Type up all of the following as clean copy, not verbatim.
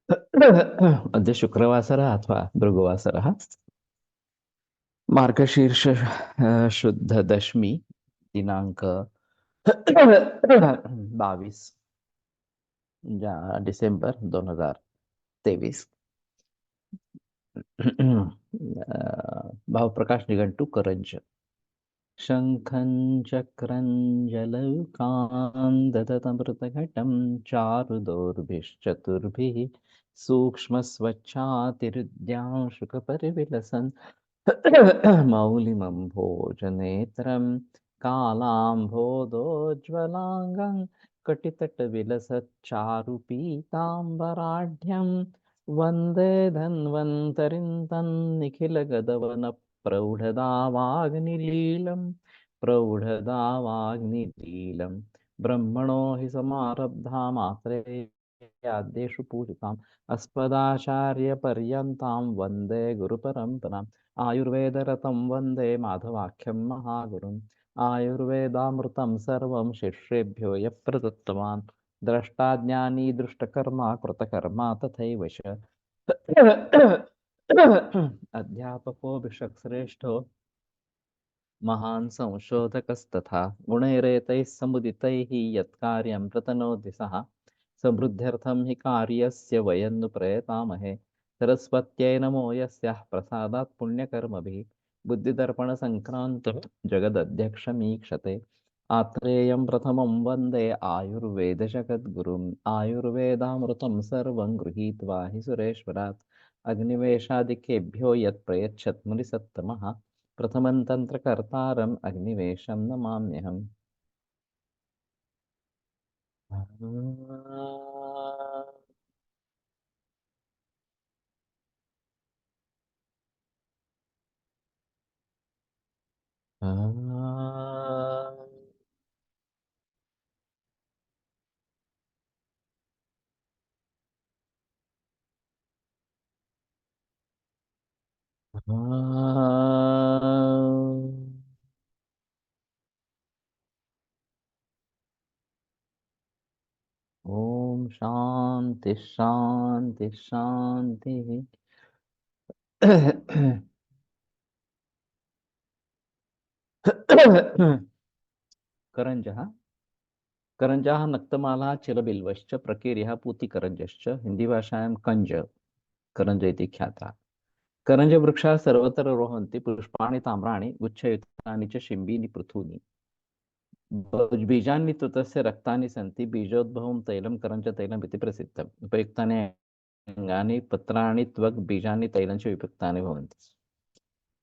अद्य शुक्रवासरः अथवा भृगुवासरः मार्गशीर्ष शुद्ध दशमी दिनांक 22 डिसेंबर 2023। भावप्रकाश निघंटू करंज। शंखं चक्रं जलौकां ददतमृतघटं चारुदोर्भिश्चतुर्भिः सूक्ष्मस्वच्छातिरुद्यांशुकपरिविलसन् मौलिमम्भोजनेत्रं कालाम्भोदोज्ज्वलाङ्गं कटितटविलसच्चारुपीताम्बराढ्यं वन्दे धन्वन्तरिं तन्निखिलगदवनप्रौढदावाग्निलीलं ब्रह्मणो हि समारब्धा मात्रेयाद्येषु पूजिताम् अस्मदाचार्यपर्यन्तां वन्दे गुरुपरम्पराम् आयुर्वेदरतं वन्दे माधवाख्यं महागुरुम् आयुर्वेदामृतं सर्वं शिष्येभ्यो यः प्रदत्तवान् द्रष्टा ज्ञानी दृष्टकर्मा कृतकर्मा तथैव च अध्यापको भिषक्श्रेष्ठो महान् संशोधकस्तथा गुणैरेतैः समुदितैः यत्कार्यं प्रतनोति सः समृद्ध्यर्थं हि कार्यस्य वयं नु प्रयतामहे सरस्वत्यै नमो यस्याः प्रसादात् पुण्यकर्मभिः बुद्धिदर्पणसङ्क्रान्तः जगदध्यक्षमीक्षते आत्रेयं प्रथमं वन्दे आयुर्वेदजगद्गुरुम् आयुर्वेदामृतं सर्वं गृहीत्वा हि सुरेश्वरात् अग्निवेशादिकेभ्यो यत् प्रयच्छत् मुनिसत्तमः प्रथमं तन्त्रकर्तारम् अग्निवेशं नमाम्यहम्। ओम शांति शांति शांति। करंजः करंजाः नक्तमाला चिलबिल्वश्च प्रकीर्यः पूतिकरंजश्च हिंदीभाषायां कंज करंज इति ख्यातः। करंजवृक्षाः सर्वत्र रोहन्ति पुष्पाणि ताम्राणि गुच्छयुक्तानि च शिम्बीनि पृथूनि बीजानि तु तस्य रक्तानि सन्ति बीजोद्भवं तैलं करञ्जतैलम् इति प्रसिद्धम् उपयुक्तानि अङ्गानि पत्राणि त्वक् बीजानि तैलं च विभक्तानि भवन्ति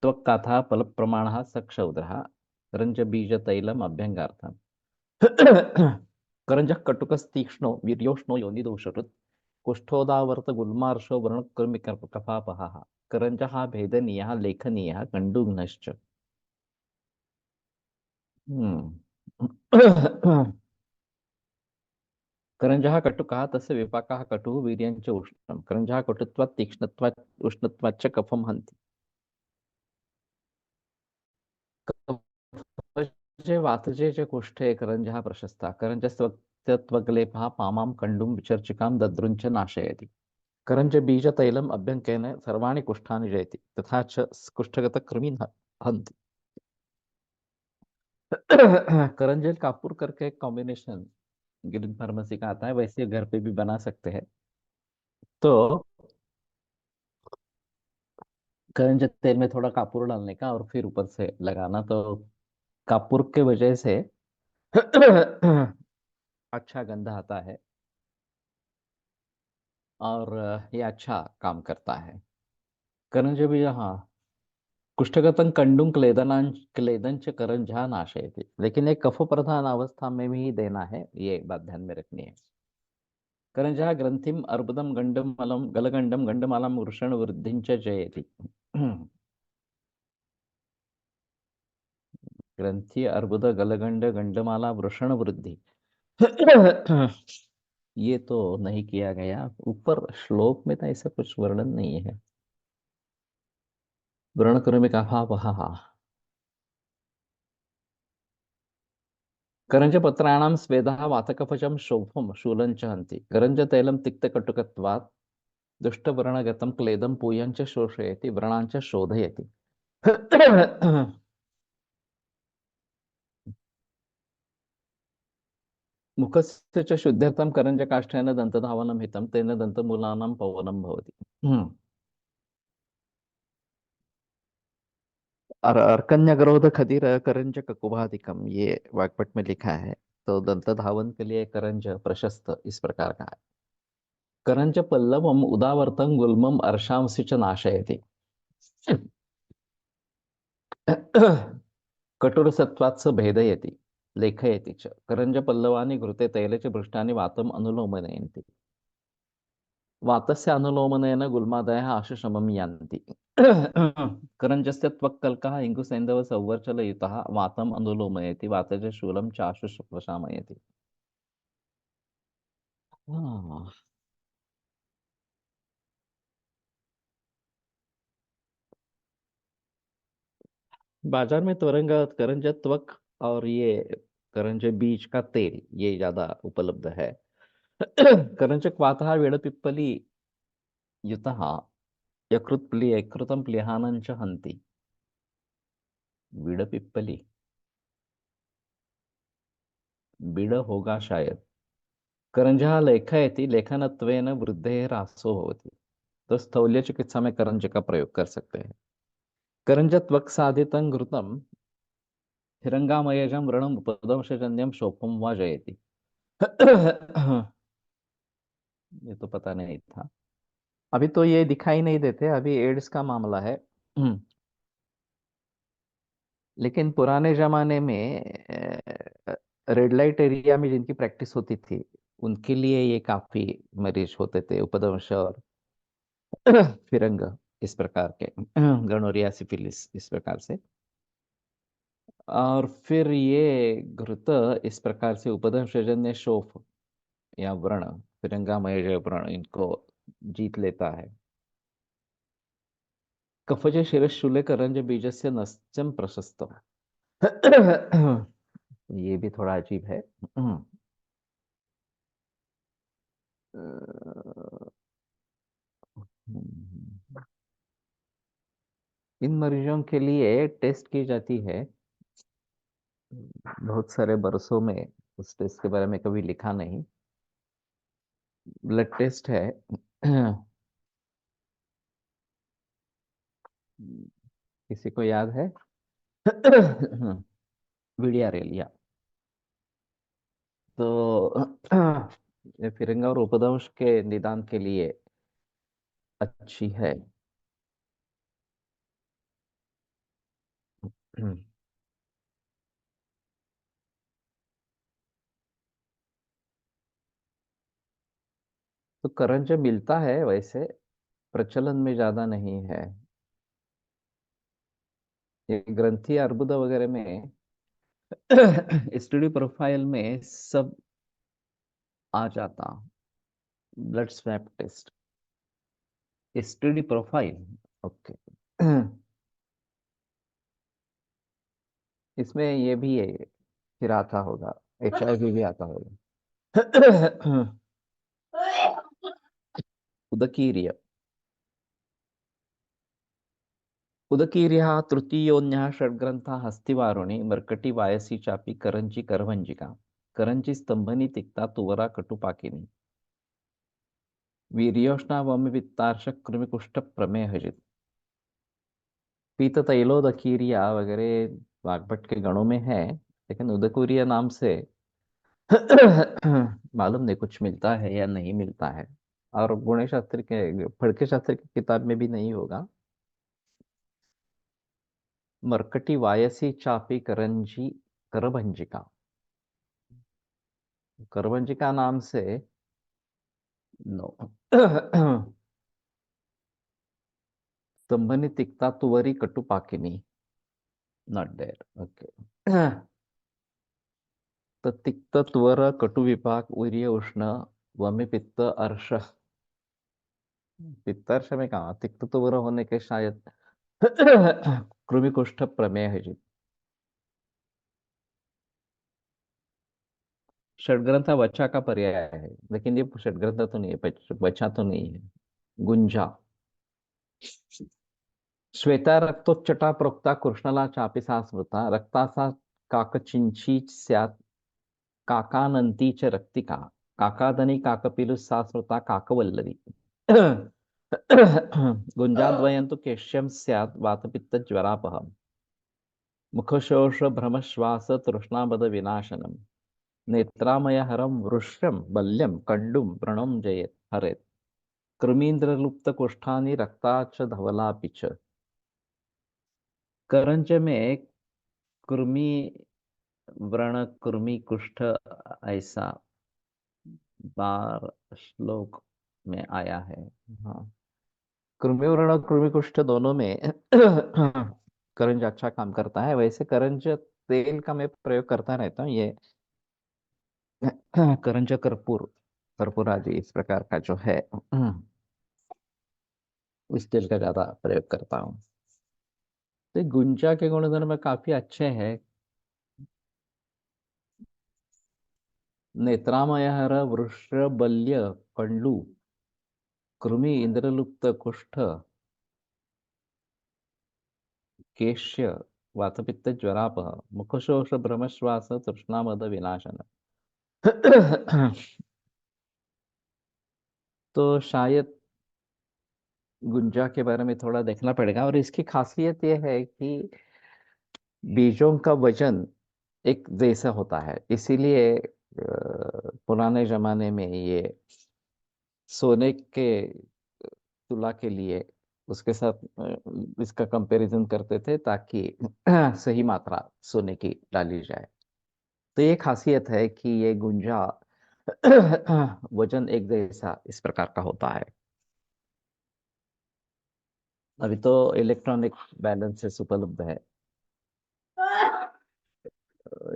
त्वक् काथः फलप्रमाणः सक्षौदः करञ्जबीजतैलम् अभ्यङ्गार्थम् करञ्जः कटुकस्तीक्ष्णो वीर्योष्णो योनिदोषरुत् कुष्ठोदावर्त गुल्मार्षो व्रणकृमिकफापहः करञ्जः भेदनीयः लेखनीयः कण्डूघ्नश्च। करञ्जः कटुकः तस्य विपाकः कटुः वीर्यं च उष्णं करञ्जः कटुत्वात् तीक्ष्णत्वात् उष्णत्वाच्च कफं हन्ति कफजे वातजे च कुष्ठे करञ्जः प्रशस्तः करञ्जस्त्वग्लेपः पामां कण्डुं विचर्चिकां दद्रुञ्च नाशयति करञ्जबीजतैलम् अभ्यङ्केन सर्वाणि कुष्ठानि जयति तथा च कुष्ठगतकृमीन् हन्ति। करंजेल कापूर करके एक कॉम्बिनेशन ग्रीन फार्मेसी का आता है, वैसे घर पे भी बना सकते हैं। तो करंज तेल में थोड़ा कापूर डालने का और फिर ऊपर से लगाना, तो कापूर के वजह से अच्छा गंध आता है और ये अच्छा काम करता है। करंज भी यहाँ कुष्ठगतं कंडुं क्लेदन च करंजा नाशयति, लेकिन एक कफ प्रधान अवस्था में भी देना है, ये बात ध्यान में रखनी है। करंजा ग्रंथिम अर्बुदम गंडमलम गलगंडम गंडमालम वृषण वृद्धिं च जयति। ग्रंथि अर्बुद गलगंड गंडमाला वृषण वृद्धि ये तो नहीं किया गया, ऊपर श्लोक में तो ऐसा कुछ वर्णन नहीं है। व्रणकृमि का वहा करंजपत्राणां स्वेदः वातकफचं शोभं शूलं च हन्ति करंजतैलं तिक्तकटुकत्वात् दुष्टवर्णगतं क्लेदं पूयञ्च शोषयति व्रणाञ्च शोधयति। मुखस्य च शुद्ध्यर्थं करञ्जकाष्ठेन दन्तधावनं हितं तेन दन्तमूलानां पवनं भवति। और अर्कन्यग्रोध खदिर करंज ककुभाधिकम, ये वाग्भट में लिखा है। तो दंत धावन के लिए करंज प्रशस्त इस प्रकार का है। करंज पल्लवम उदावर्तं गुल्मम अर्शांसि च नाशयति। कठोरसत्वात् स भेदयति लेखयति च। करंज पल्लवानि घृते तैले च भृष्टानि वातम अनुलोमनयन्ति। वातस्य अनुलोमनेन गुल्मादयः आशुशमं यान्ति। करञ्जस्य त्वक्कल्कः इङ्गुसैन्धवसौवर्चलयुतः वातम् अनुलोमयति वातज शूलं चाशु प्रशामयति। हाँ, बाजार में तुरंगा करंज त्वक और ये करंज बीज का तेल ये ज्यादा उपलब्ध है। करंज क्वातः वेड़पिप्पली युतः यकृतं प्लिहानं च हन्ति। विड़पिप्पली बिड़ होगा शायद। करंजः लेखयति लेखनत्वेन वृद्धेः ह्रासो भवति। तो स्थौल्य चिकित्सा में करंज का प्रयोग कर सकते हैं। करंज त्वक साधितं घृतं हिरंगामयजं व्रणम उपदंशजन्यम शोफम वा जयति। ये तो पता नहीं था। अभी तो ये दिखाई नहीं देते, अभी एड्स का मामला है। लेकिन पुराने जमाने में रेड लाइट एरिया में जिनकी प्रैक्टिस होती थी उनके लिए ये काफी मरीज होते थे, उपदंश और फिरंग इस प्रकार के, गनोरिया सिफिलिस इस प्रकार से। और फिर ये घृत इस प्रकार से उपदंशजन्य शोफ या व्रण, फिरंगामय व्रण इनको जीत लेता है। कफज शिरशूले करंज बीजस्य नस्यम प्रशस्त। ये भी थोड़ा अजीब है। इन मरीजों के लिए टेस्ट की जाती है बहुत सारे बरसों में। उस टेस्ट के बारे में कभी लिखा नहीं। ब्लड टेस्ट है। किसी को याद है? विडिया, तो ये फिरंगा और उपदंश के निदान के लिए अच्छी है। तो करंज मिलता है वैसे, प्रचलन में ज्यादा नहीं है। ये ग्रंथि अर्बुद वगैरह में स्टडी प्रोफाइल में सब आ जाता। Blood swab test, study profile. Okay. इसमें ये भी है, फिर आता होगा, HIV भी आता होगा। उदकीर्य, उदकीर्यः तृतीयोऽन्यः षड्ग्रन्थः हस्तिवारुणी मर्कटी वायसी चापी करंजी करभंजिका। करंजी स्तंभनी तिक्ता तुवरा कटुपाकिनी। वीर्योष्णा वम वित्तार्श कृमिकुष्ठ प्रमेहजित। पीत तैलोदकीरिया वगैरह वाग्भट के गणों में है, लेकिन उदकूरिया नाम से मालूम नहीं कुछ मिलता है या नहीं मिलता है। और गुणे शास्त्र के फड़के शास्त्र की किताब में भी नहीं होगा। मरकटी वायसी चापी करंजी करभंजिका, करभंजिका नाम से नो। स्तंभनी तिक्ता तुवरी कटुपाकिनी, नॉट देयर। ओके। तो तिक्त त्वर कटु विपाक वीर्य उष्ण वमि पित्त अर्श। पित्तर्श में कहा तिक्त त्वर होने के शायद कृमि कुष्ठ प्रमेय है जी। षड्ग्रंथ वचा का पर्याय है, लेकिन ये षड्ग्रंथ तो नहीं है, वचा तो नहीं है। गुंजा। श्वेता रक्तोच्चटा प्रोक्ता कृष्णला चापि सा स्मृता रक्ता सा काकचिंची स्यात् काकानंती च रक्तिका काकादनी काकपीलु सा स्मृता काकवल्लरी। गुंजाद्वयं तु केश्यं स्यात् वातपित्तज्वरापहम् मुखशोष भ्रमश्वास तृष्णाबद विनाशनम् नेत्रामयहरं वृष्यं बल्यं कंडुं व्रणं जयेत् हरेत् कृमीन्द्रलुप्तकुष्ठानि रक्ता च धवलापि च। करंज में कृमि व्रण कृमि कुष्ठ ऐसा बार श्लोक में आया है। हाँ, कृमि व्रण और कृमि कुष्ठ दोनों में करंज अच्छा काम करता है। वैसे करंज तेल का मैं प्रयोग करता रहता हूँ। ये करंज कर्पूर कर्पूर आदि इस प्रकार का जो है इस तेल का ज्यादा प्रयोग करता हूँ। तो ये गुंजा के गुणधर्म काफी अच्छे हैं। नेत्रामयहर वृषबल्य कंडू कृमि इंद्रलुप्त कुष्ठ केश्य वातपित्त ज्वरापह मुखशोष भ्रमश्वास तृष्णामद विनाशन। तो शायद गुंजा के बारे में थोड़ा देखना पड़ेगा। और इसकी खासियत यह है कि बीजों का वजन एक जैसा होता है, इसीलिए पुराने जमाने में ये सोने के तुला के लिए उसके साथ इसका कंपैरिजन करते थे ताकि सही मात्रा सोने की डाली जाए। तो ये खासियत है कि ये गुंजा वजन एक जैसा इस प्रकार का होता है। अभी तो इलेक्ट्रॉनिक बैलेंसेस उपलब्ध है।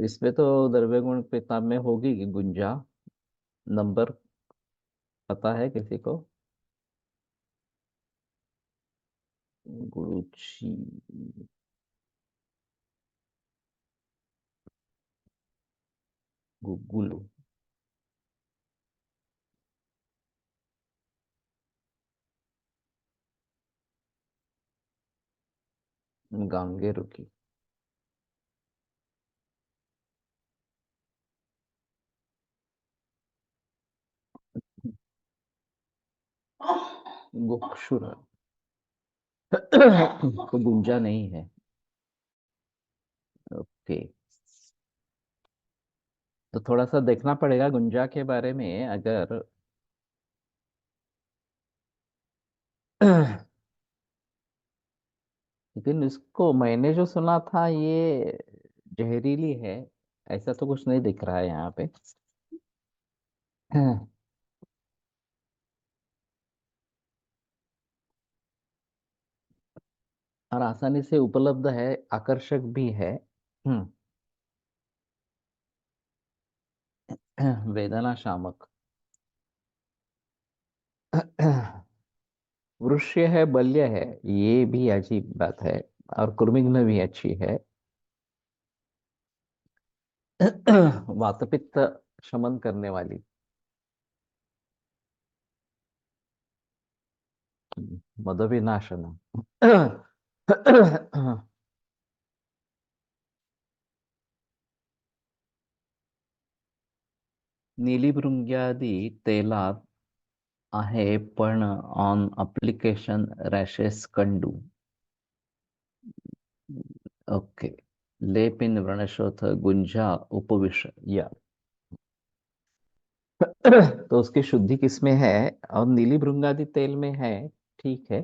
इसमें तो द्रव्य गुण किताब में होगी कि गुंजा नंबर पता है किसी को? गुरुची गुगुलू गांगेरू की गुक्षुर तो गुंजा नहीं है। ओके। तो थोड़ा सा देखना पड़ेगा गुंजा के बारे में। अगर लेकिन इसको मैंने जो सुना था ये जहरीली है, ऐसा तो कुछ नहीं दिख रहा है यहाँ पे। और आसानी से उपलब्ध है, आकर्षक भी है। वेदना शामक। वृक्ष है बल्य है, ये भी अजीब बात है। और कुर्मिघ्न भी अच्छी है। वातपित्त शमन करने वाली। मदविनाशन। नीलिभृंग्यादी तेलात आहे पण ऑन अप्लिकेशन रॅशेस कंडू। ओके। लेपिन व्रणशोथ गुंजा उपविश या। तो उसकी शुद्धि किसमें है? और नीली भृंगादि तेल में है। ठीक है।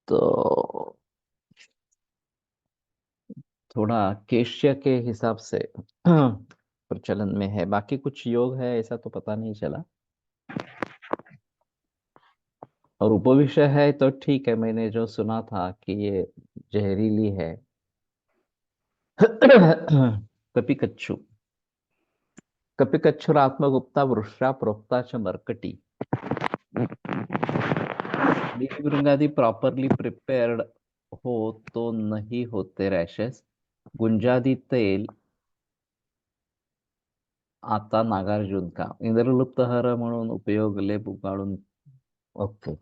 तो थोड़ा केश्य के हिसाब से प्रचलन में है, बाकी कुछ योग है ऐसा तो पता नहीं चला। और उपविषय है तो ठीक है, मैंने जो सुना था कि ये जहरीली है। कपिकच्छु। कपिकच्छुरात्मगुप्ता वृषा प्रोक्ता च मर्कटी। नीलभृंगादि प्रॉपरली प्रिपेयर्ड हो तो नहीं होते रैशेस। गुंजादि तेल आता नागार्जुन का इंद्रलुप्त हर म्हणून उपयोग लेप उगाळून ओके।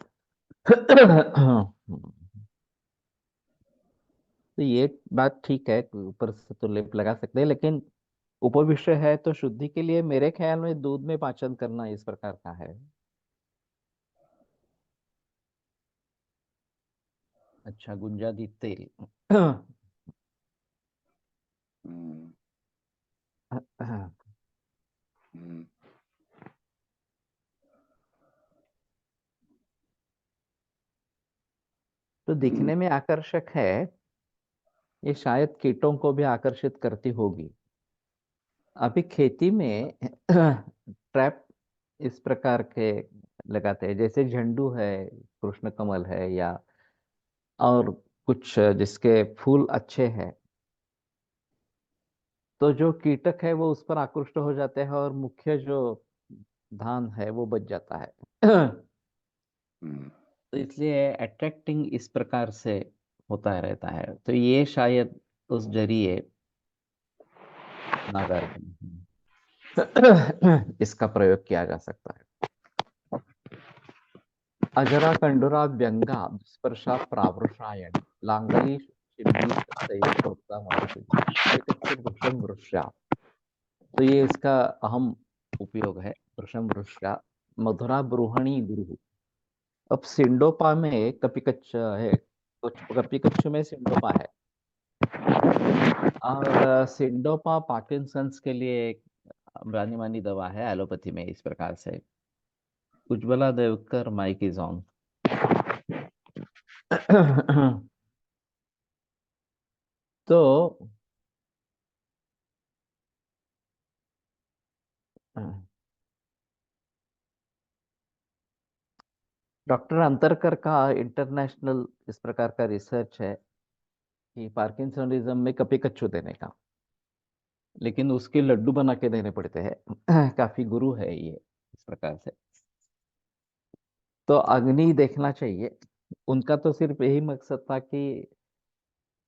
तो ये बात ठीक है कि ऊपर से तो लेप लगा सकते हैं, लेकिन उपविष्ट है तो शुद्धि के लिए मेरे ख्याल में दूध में पाचन करना इस प्रकार का है। अच्छा, गुंजादी तेल। हम्म। हम्म। तो दिखने में आकर्षक है, ये शायद कीटों को भी आकर्षित करती होगी। अभी खेती में ट्रैप इस प्रकार के लगाते हैं, जैसे झंडू है, कृष्ण कमल है, या और कुछ जिसके फूल अच्छे हैं, तो जो कीटक है वो उस पर आकृष्ट हो जाते हैं और मुख्य जो धान है वो बच जाता है। हम्म। तो इसलिए अट्रैक्टिंग इस प्रकार से होता रहता है, तो ये शायद उस जरिए नागर इसका प्रयोग किया जा सकता है। अजरा कंडुरा व्यंगा स्पर्शा प्रावृषायण लांगली शिल्पी सैरतोक्ता मधुकुंज एतस्य वृक्षम वृक्षा। तो ये इसका अहम उपयोग है, वृषम वृक्षा। मधुरा ब्रूहणी गुरु। अब सिंडोपा में कपिकच्छ है, कुछ कपिकच्छ में सिंडोपा है, और सिंडोपा पार्किंसंस के लिए एक जानी मानी दवा है एलोपैथी में इस प्रकार से। Ujjwala Devkar mic is on. तो डॉक्टर अंतरकर का इंटरनेशनल इस प्रकार का रिसर्च है कि पार्किंसनिज्म में कपिकच्छु देने का, लेकिन उसके लड्डू बना के देने पड़ते हैं। काफी गुरु है ये इस प्रकार से। तो अग्नि देखना चाहिए। उनका तो सिर्फ यही मकसद था कि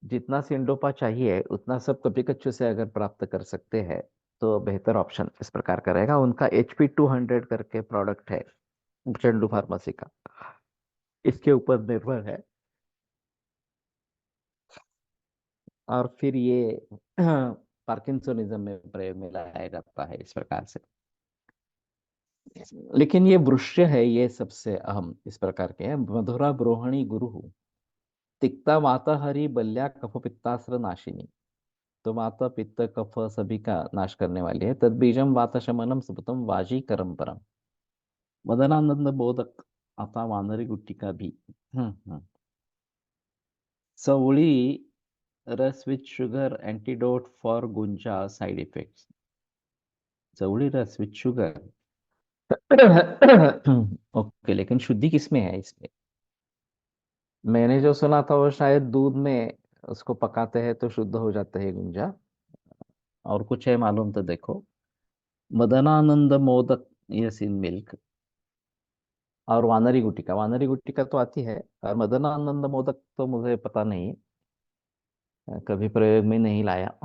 जितना सिंडोपा चाहिए उतना सब कपिकच्छु से अगर प्राप्त कर सकते हैं तो बेहतर ऑप्शन इस प्रकार का रहेगा। उनका HP 200 करके प्रोडक्ट है चंडू फार्मेसी का, इसके ऊपर निर्भर है। और फिर ये पार्किंसोनिज्म में प्रयोग में लाया जाता है इस प्रकार से। लेकिन ये वृक्ष है, ये सबसे अहम इस प्रकार के हैं। मधुरा ब्रोहणी गुरु तिक्ता माता हरि बल्या कफ पित्तास्त्र नाशिनी। तो माता पित्त कफ सभी का नाश करने वाली है। तद बीजम वात शमनम सुपतम वाजी करम परम। मदनानंद बोधक। आता वानरी गुट्टिका भी। सवली रस with sugar antidote for Gunja side effects. सवली रस विथ शुगर। ओके, लेकिन शुद्धि किसमें है इसमें? मैंने जो सुना था वो शायद दूध में उसको पकाते हैं तो शुद्ध हो जाता है गुंजा। और कुछ है मालूम तो देखो। मदनानंद मोदक, यस इन मिल्क। और वानरी गुटिका तो आती है। और मदनानंद मोदक तो मुझे पता नहीं, कभी प्रयोग में नहीं लाया।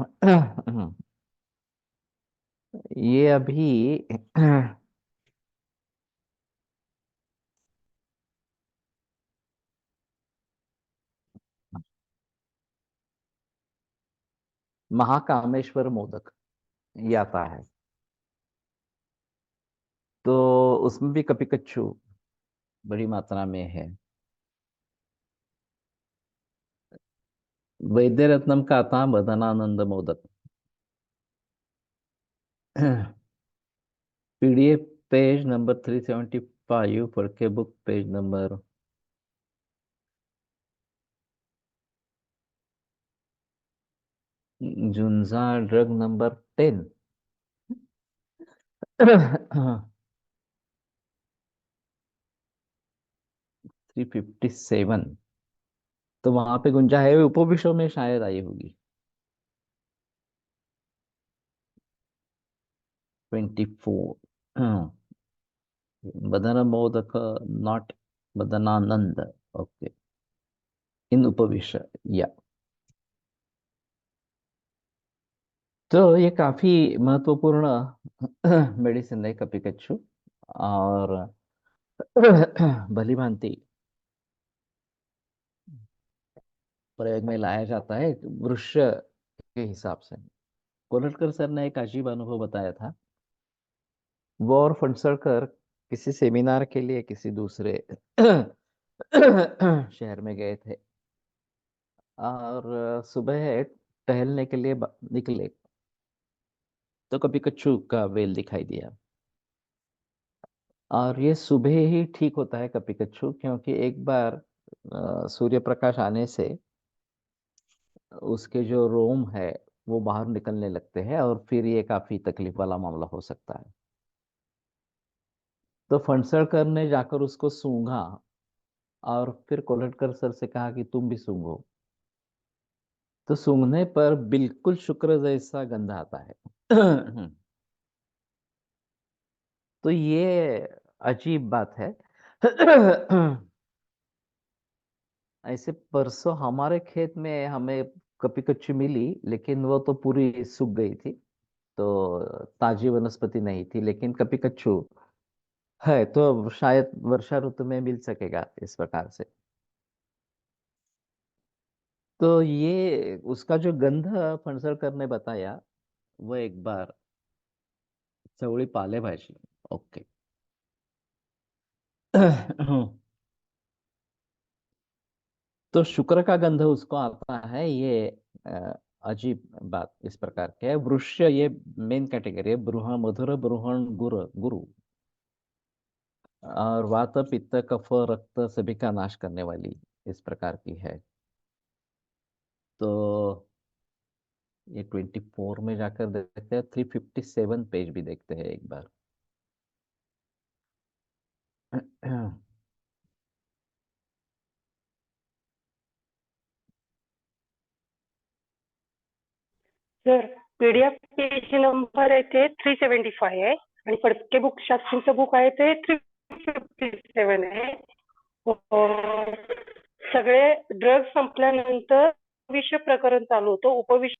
ये अभी महाकामेश्वर मोदक ये आता है, तो उसमें भी कभी कच्चू बड़ी मात्रा में है। वैद्य रत्नम का आता मदनानंद मोदक। PDF पेज नंबर 375, पढ़ के बुक पेज नंबर। जुन्जा ड्रग नंबर 10। 357। तो वहां पे गुंजा है, उपविश्व में शायद आई होगी। 24। बदन मोदक, नॉट बदनानंद। ओके, इन उपविश्य या। तो ये काफी महत्वपूर्ण मेडिसिन है कपिकच्छु। और भली भांति प्रयोग में लाया जाता है वृक्ष के हिसाब से। कोलटकर सर ने एक अजीब अनुभव बताया था। वो और फणसलकर किसी सेमिनार के लिए किसी दूसरे शहर में गए थे, और सुबह टहलने के लिए निकले, तो कभी कच्छू का वेल दिखाई दिया। और ये सुबह ही ठीक होता है कभी कच्छू, क्योंकि एक बार सूर्य प्रकाश आने से उसके जो रोम है वो बाहर निकलने लगते हैं, और फिर ये काफी तकलीफ वाला मामला हो सकता है। तो फणसलकर ने जाकर उसको सूंघा, और फिर कोल्हटकर सर से कहा कि तुम भी सूंघो। तो सूंघने पर बिल्कुल शुक्र जैसा गंध आता है। तो ये अजीब बात है। ऐसे परसों हमारे खेत में हमें कभी कच्ची मिली, लेकिन वो तो पूरी सूख गई थी, तो ताजी वनस्पति नहीं थी, लेकिन कभी कच्चू है, तो अब शायद वर्षा ऋतु में मिल सकेगा इस प्रकार से। तो ये उसका जो गंध फणसलकर ने बताया, वो एक बार चवळी पालेभाजी। ओके। तो शुक्र का गंध उसको आता है, ये अजीब बात इस प्रकार की है। वृक्ष ये मेन कैटेगरी है, ब्रूह मधुर ब्रूहण गुरु गुरु, और वात पित्त कफ रक्त सभी का नाश करने वाली इस प्रकार की है। तो ये 24 में जाकर देखते हैं, 357 पेज भी देखते हैं एक बार। सर, पीडीएफ पेज नंबर आहे ते 375 आहे आणि फडके बुक शास्त्रीचं बुक आहे ते 357 आहे. सगळे ड्रग संपल्यानंतर विषय प्रकरण चालू होतं. उपविषय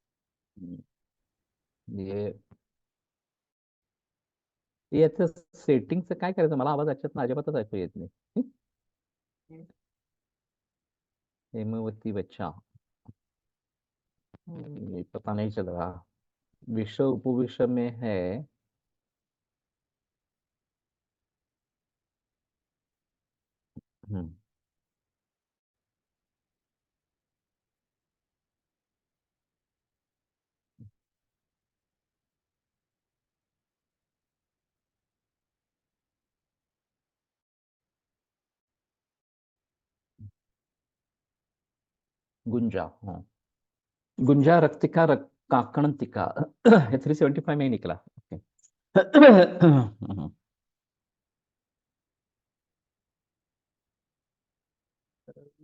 ये याचं सेटिंगचं काय करायचं? मला आवाज याच्यात अजिबातच ऐकू येत नाही. हेमवती बच्चा, ये पता नहीं चल रहा। विषय उपविषय में है। हम्म, गुंजा, हाँ। गुंजा रक्तिका काकणतिका। 375 में ही निकला। ओके।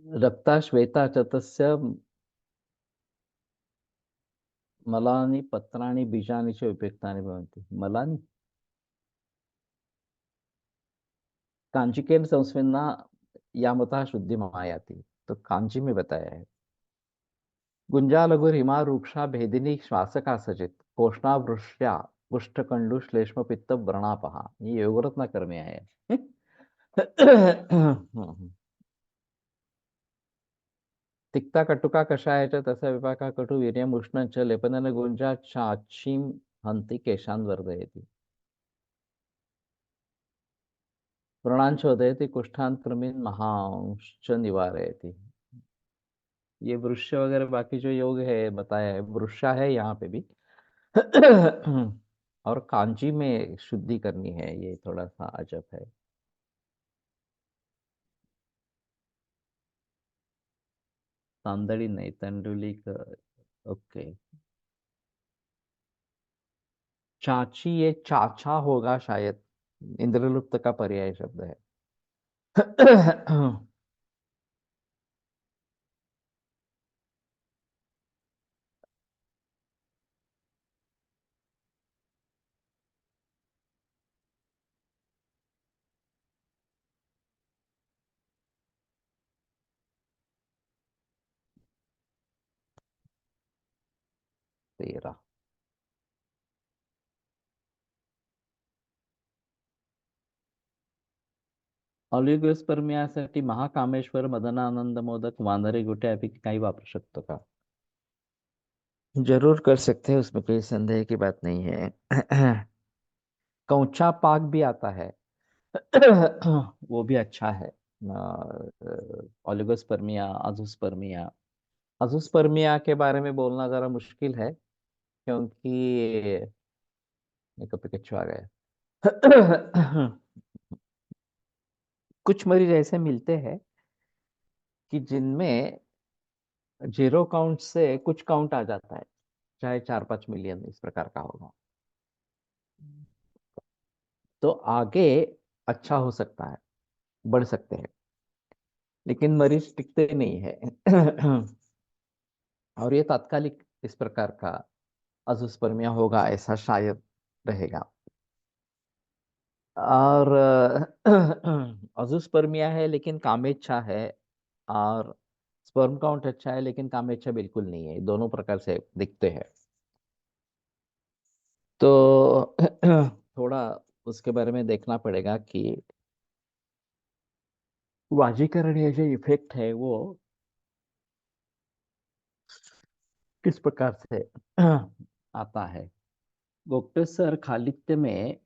रक्ता श्वेता च तस्य मलानि पत्राणि बीजानि च उपयुक्तानि भवन्ति। मलानि कांचिकेन संस्मिन्ना यामतः शुद्धि मायाति। तो कांची में बताया है। गुंजा लघु हिमा रूक्षा भेदिनी श्वासका सजित कोष्णा वृष्या पुष्टकंडु श्लेष्म पित्त व्रणापहा। ये योगरत्न कर्म है। तिक्ता कटुका कषाय च तस्य विपाका कटु वीर्यम् उष्णं च लेपनेन गुंजा चाचीं हन्ति केशान् वर्धयति। व्रणांच उदयति कुष्ठान् कृमीन् महांश्च निवारयति। ये वृक्ष वगैरह बाकी जो योग है बताया है, वृक्षा है यहाँ पे भी। और कांची में शुद्धि करनी है, ये थोड़ा सा अजब है। तांदड़ी नहीं, तंडुली का। ओके। चाची ये चाचा होगा शायद, इंद्रलुप्त का पर्याय शब्द है। तेरा। ऑलिगोस्पर्मियासाठी महाकामेश्वर, मदनानंद मोदक, वानरी गोटे यापैकी काही वापरू शकतो का? जरूर कर सकते हैं, उसमें कोई संदेह की बात नहीं है। कौचा पाक भी आता है। वो भी अच्छा है। ऑलिगोस्पर्मिया, अजोस्पर्मिया। अजोस्पर्मिया के बारे में बोलना जरा मुश्किल है, क्योंकि मेरे पिकच्चू आ गया। कुछ मरीज ऐसे मिलते हैं कि जिनमें जीरो काउंट से कुछ काउंट आ जाता है, चाहे 4-5 मिलियन इस प्रकार का होगा, तो आगे अच्छा हो सकता है, बढ़ सकते हैं, लेकिन मरीज टिकते नहीं है। और ये तात्कालिक इस प्रकार का अजोस्पर्मिया होगा ऐसा शायद रहेगा। और अजोस्पर्मिया है लेकिन कामेच्छा है, और स्पर्म काउंट अच्छा है लेकिन कामेच्छा बिल्कुल नहीं है, दोनों प्रकार से दिखते हैं। तो थोड़ा उसके बारे में देखना पड़ेगा कि वाजीकरण ये जो इफेक्ट है वो किस प्रकार से आता है। गुप्तेश्वर खालित्य में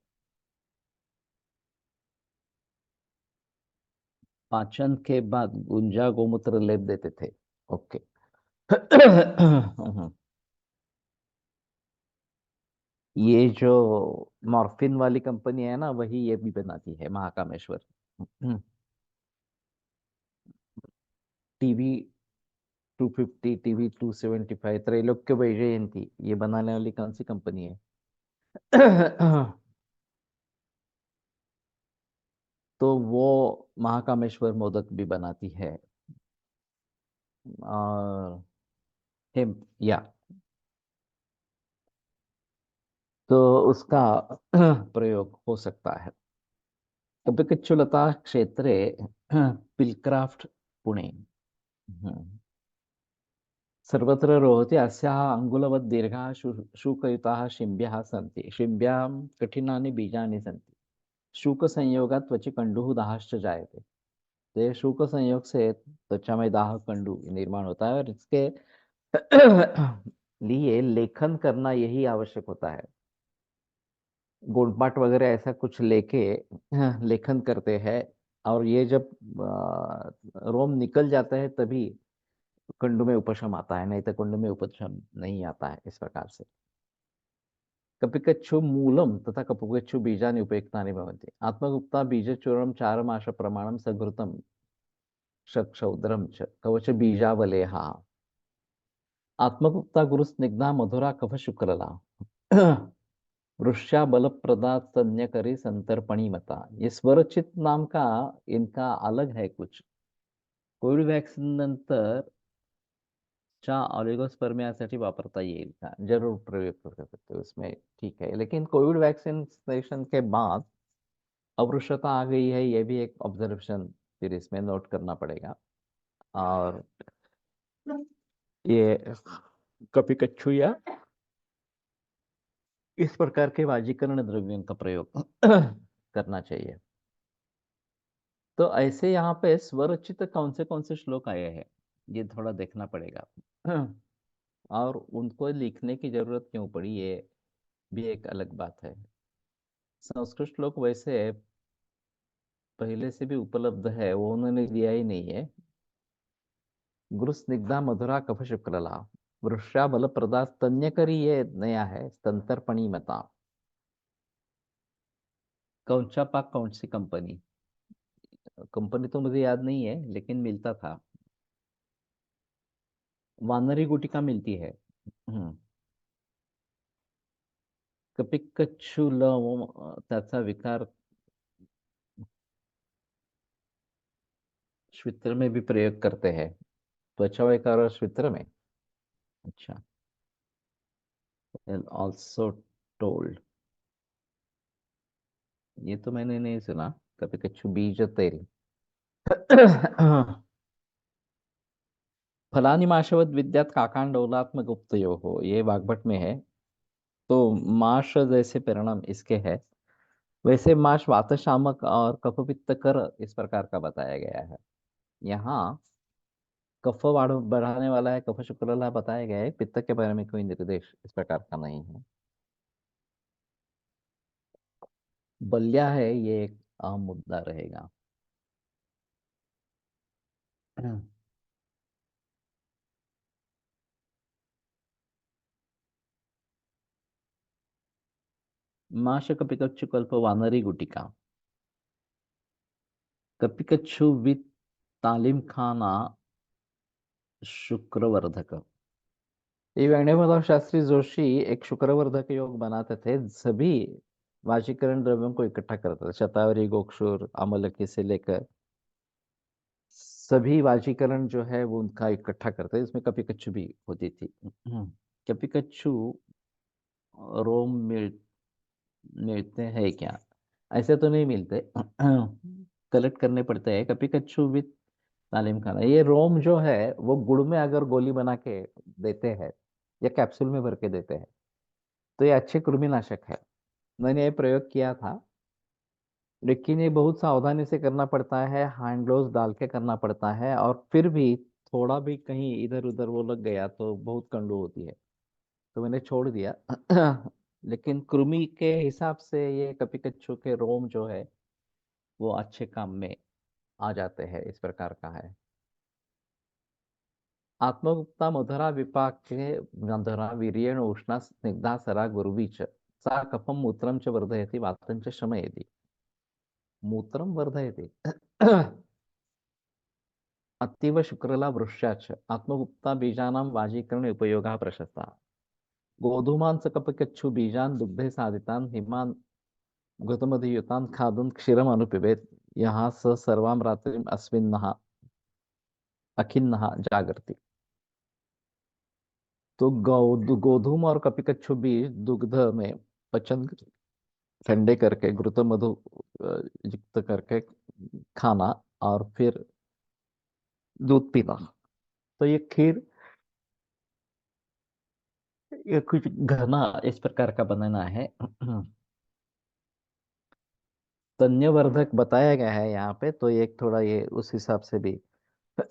पाचन के बाद गुंजा गोमूत्र लेप देते थे। ओके। ये जो मॉर्फिन वाली कंपनी है ना, वही ये भी बनाती है, महाकामेश्वर। टीवी 250, टीवी 275, त्रैलोक्य वैजयंती, ये बनाने वाली कौन सी कंपनी है? तो वो महाकामेश्वर मोदक भी बनाती है। और हिम या तो उसका प्रयोग हो सकता है। कपिकच्चुलता क्षेत्रे पिलक्राफ्ट, पुणे। हम्म। सर्वत्र रोहति अस्याः अङ्गुलवत् दीर्घाः शूकयुताः शिम्ब्यः सन्ति। शिम्ब्यां कठिनानि बीजानि सन्ति। शूक संयोगात् त्वचि कंडुः दाहश्च जायते। तो ये शूक संयोग से त्वचा में दाह, कंडू निर्माण होता है, और इसके लिए लेखन करना यही आवश्यक होता है। गोंडपाट वगैरह ऐसा कुछ लेके लेखन करते हैं, और ये जब रोम निकल जाता है तभी कुंड में उपशम आता है, नहीं तो कुंड में उपशम नहीं आता है इस प्रकार से। कपिकच्छु मूलम तथा कपिकच्छु बीजानि उपयुक्तानि भवन्ति। आत्मगुप्ता बीजचूर्णं चारमाश प्रमाणं सघृतं शक्षौद्रं च कवच बीजावलेहा। आत्मगुप्ता गुरुस्निग्धा मधुरा कफ शुक्रला। वृष्या बलप्रदा तन्यकरी संतर्पणी मता। ये स्वरचित नाम का इनका अलग है कुछ। कोविड वॅक्सिन नंतर च्या ऑलिगोस्पर्मियासाठी वापरता येईल का? जरूर प्रयोग कर सकते हो उसमें, ठीक है, लेकिन कोविड वैक्सीनेशन के बाद अवृषता आ गई है, ये भी एक ऑब्जर्वेशन फिर इसमें नोट करना पड़ेगा। और ये कपिकच्छु या इस प्रकार के वाजीकरण द्रव्यों का प्रयोग करना चाहिए। तो ऐसे यहाँ पे स्वरचित कौन से श्लोक आए हैं, ये थोड़ा देखना पड़ेगा। और उनको लिखने की जरूरत क्यों पड़ी, ये भी एक अलग बात है। संस्कृत श्लोक वैसे पहले से भी उपलब्ध है, वो उन्होंने दिया ही नहीं है। गुरु स्निग्धा मधुरा कफ शुक्लला, वृषा बल प्रदा स्तन्यकरी, ये नया है, स्तंतर्पणी मता। कौचा पाक कौन सी कंपनी? कंपनी तो मुझे याद नहीं है, लेकिन मिलता था। वानरी गुटिका मिलती है। कपिकच्छु त्याचा विकार श्वित्र में भी प्रयोग करते हैं। त्वचा विकार और श्वित्र में, अच्छा। ऑल्सो टोल्ड, ये तो मैंने नहीं सुना। कपिकच्छु बीज तेल। फलानि माशवत विद्यात काकांडोलात्म गुप्तयो हो, ये वाग्भट में है। तो माश जैसे परिणाम इसके है। वैसे माश वात शामक और कफ पित्त कर इस प्रकार का बताया गया है। यहाँ कफ बढ़ाने वाला है, कफ शुक्ला बताया गया है, पित्त के बारे में कोई निर्देश इस प्रकार का नहीं है। बलिया है, ये एक अहम मुद्दा रहेगा। माश कपिकच्छु कल्प वानरी गुटिका, कपिकच्छु विथ तालीम खाना शुक्रवर्धक। ये वेणुमाधव शास्त्री जोशी एक शुक्रवर्धक योग बनाते थे, सभी वाशीकरण द्रव्यों को इकट्ठा करते थे, शतावरी, गोक्षुर, अमलकी से लेकर सभी वाशीकरण जो है वो उनका इकट्ठा करते थे। इसमें कपिकच्छु भी होती थी। कपिकच्छु रोम मिलते हैं क्या? ऐसे तो नहीं मिलते, कलेक्ट करने पड़ते हैं। कपिकच्छु विथ तालीम खाना, ये रोम जो है वो गुड़ में अगर गोली बना के देते हैं या कैप्सूल में भर के देते हैं तो ये अच्छे कृमिनाशक है। मैंने ये प्रयोग किया था, लेकिन ये बहुत सावधानी से करना पड़ता है, हैंड ग्लोव्स डाल के करना पड़ता है, और फिर भी थोड़ा भी कहीं इधर उधर वो लग गया तो बहुत कंडू होती है, तो मैंने छोड़ दिया। लेकिन कृमि के हिसाब से ये कपिकच्छु के रोम जो है वो अच्छे काम में आ जाते हैं, इस प्रकार का है। आत्मगुप्ता मधुरा विपाके मधुरा वीर्येण उष्णा स्निग्धा सरा गुरुवी च सा कफम मूत्रम च वर्धयति वातं च शमयति। मूत्रम वर्धयति। अतीव शुक्रला वृश्याच आत्मगुप्ता बीजानां वाजीकरण उपयोगः प्रशस्ता। गोधूमान् सकपकच्छु बीजान् दुग्धे साधितान् हिमान् घृतमधियुतान् खादन् क्षीरम् अनुपिबेत् यहाँ स सर्वां रात्रिम् अस्मिन्नः अखिन्नः जागर्ति। तो गोधूम और कपिकच्छु बीज दुग्ध में पचन ठंडे करके घृत मधु युक्त करके खाना, और फिर दूध पीना। तो ये खीर, ये कुछ घना इस प्रकार का बनाना है। तन्यवर्धक बताया गया है यहाँ पे, तो ये थोड़ा ये उस हिसाब से भी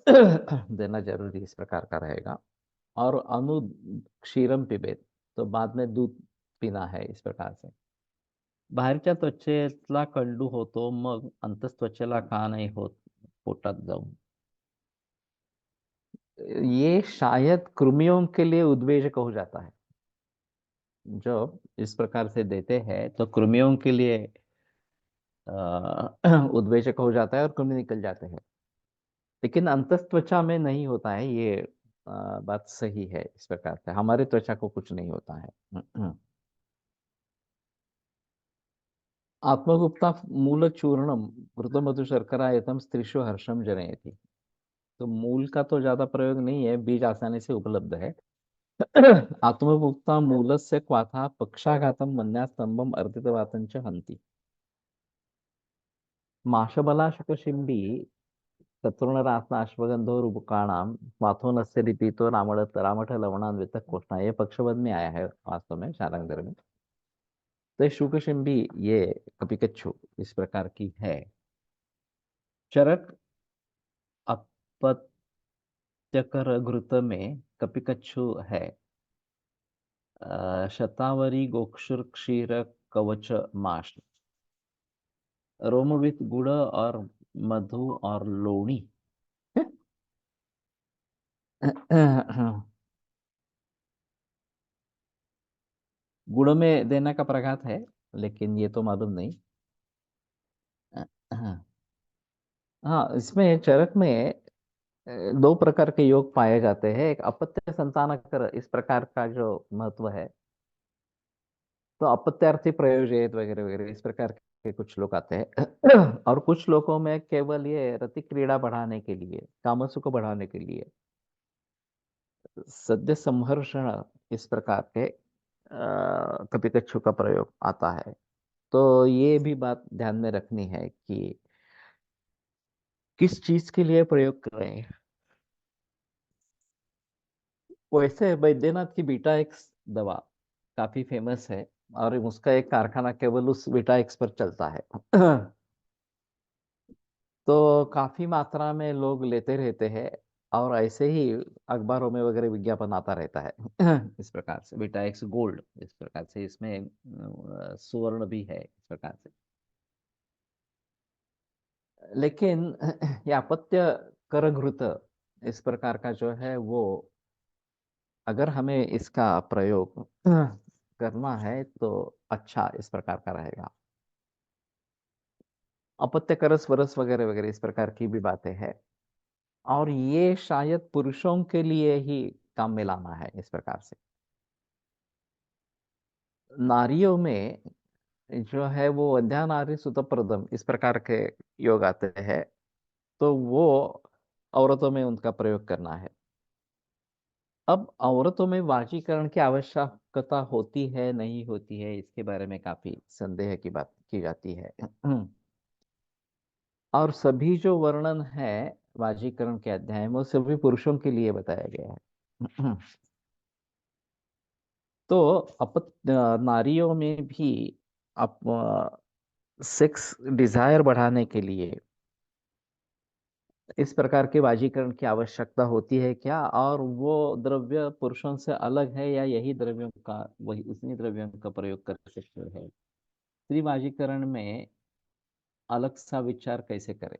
देना जरूरी इस प्रकार का रहेगा। और अनु क्षीरम पिबेत, तो बाद में दूध पीना है इस प्रकार से। बाहेरच्या त्वचेला कंडू होतो मग अंतस्त्वचेला का नाही होत पोटात जाऊन? ये शायद कृमियों के लिए उद्वेजक हो जाता है। जो इस प्रकार से देते हैं तो कृमियों के लिए उद्वेजक हो जाता है और कृमि निकल जाते हैं, लेकिन अंतस्त्वचा में नहीं होता है ये। बात सही है, इस प्रकार से हमारे त्वचा को कुछ नहीं होता है। आत्मगुप्ता मूल चूर्णम घृतमधु शर्करा एतम स्त्रीषु हर्षम जनयति। तो मूल का तो ज्यादा प्रयोग नहीं है, बीज आसानी से उपलब्ध है। आत्मगुप्ता मूलस्य क्वाथा पक्षाघातम मन्यास्तंभम अर्धितवातं च हन्ति। माशबला शकशिम्बी चतुर्णरात्न अश्वगंधो रुबुकाणाम माथोनस्य लिपितो रामठ लवणान्वित कोष्णा। ये पक्षवद में आया है वास्तव में शारंगधर में। तो शुकशिम्बी ये कपिकच्छु इस प्रकार की है। चरक अपत्यकर घृत में कपिकच्छु है। शतावरी गोक्षुर क्षीर कवच माश, रोमवित गुड़ और मधु और लोणी। गुड़ में देने का प्रघात है, लेकिन ये तो मालूम नहीं। हाँ, इसमें चरक में दो प्रकार के योग पाए जाते हैं। एक अपत्य संतानकर इस प्रकार का जो महत्व है, तो अपत्यार्थी प्रयोजित वगैरह वगैरह इस प्रकार के कुछ लोग आते हैं। और कुछ लोगों में केवल ये रति क्रीड़ा बढ़ाने के लिए, कामसुख बढ़ाने के लिए, सद्य संहर्षण इस प्रकार के कपिकच्छु का प्रयोग आता है। तो ये भी बात ध्यान में रखनी है कि किस चीज के लिए प्रयोग कर रहे हैं। वैसे बैद्यनाथ की बीटा एक्स दवा काफी फेमस है, और उसका एक कारखाना केवल उस विटाएक्स पर चलता है। तो काफी मात्रा में लोग लेते रहते हैं और ऐसे ही अखबारों में वगैरह विज्ञापन आता रहता है। इस प्रकार से विटाएक्स गोल्ड, इस प्रकार से इसमें सुवर्ण भी है इस प्रकार से। लेकिन ये अपत्य करघृत इस प्रकार का जो है वो, अगर हमें इसका प्रयोग करना है तो अच्छा इस प्रकार का रहेगा। अपत्य करस वरस वगैरह वगैरह इस प्रकार की भी बातें हैं, और ये शायद पुरुषों के लिए ही काम में लाना है इस प्रकार से। नारियों में जो है वो अध्या नारी सुतप्रदम इस प्रकार के योग आते हैं, तो वो औरतों में उनका प्रयोग करना है। अब औरतों में वाजीकरण की आवश्यकता होती है नहीं होती है, इसके बारे में काफी संदेह की बात की जाती है। और सभी जो वर्णन है वाजीकरण के अध्याय में वो सभी पुरुषों के लिए बताया गया है। तो नारियों में भी अप सेक्स डिजायर बढ़ाने के लिए इस प्रकार के वाजीकरण की आवश्यकता होती है क्या, और वो द्रव्य पुरुषों से अलग है या यही द्रव्यों का वही उसी द्रव्यों का प्रयोग कर सकते हैं? स्त्री वाजीकरण में अलग सा विचार कैसे करें?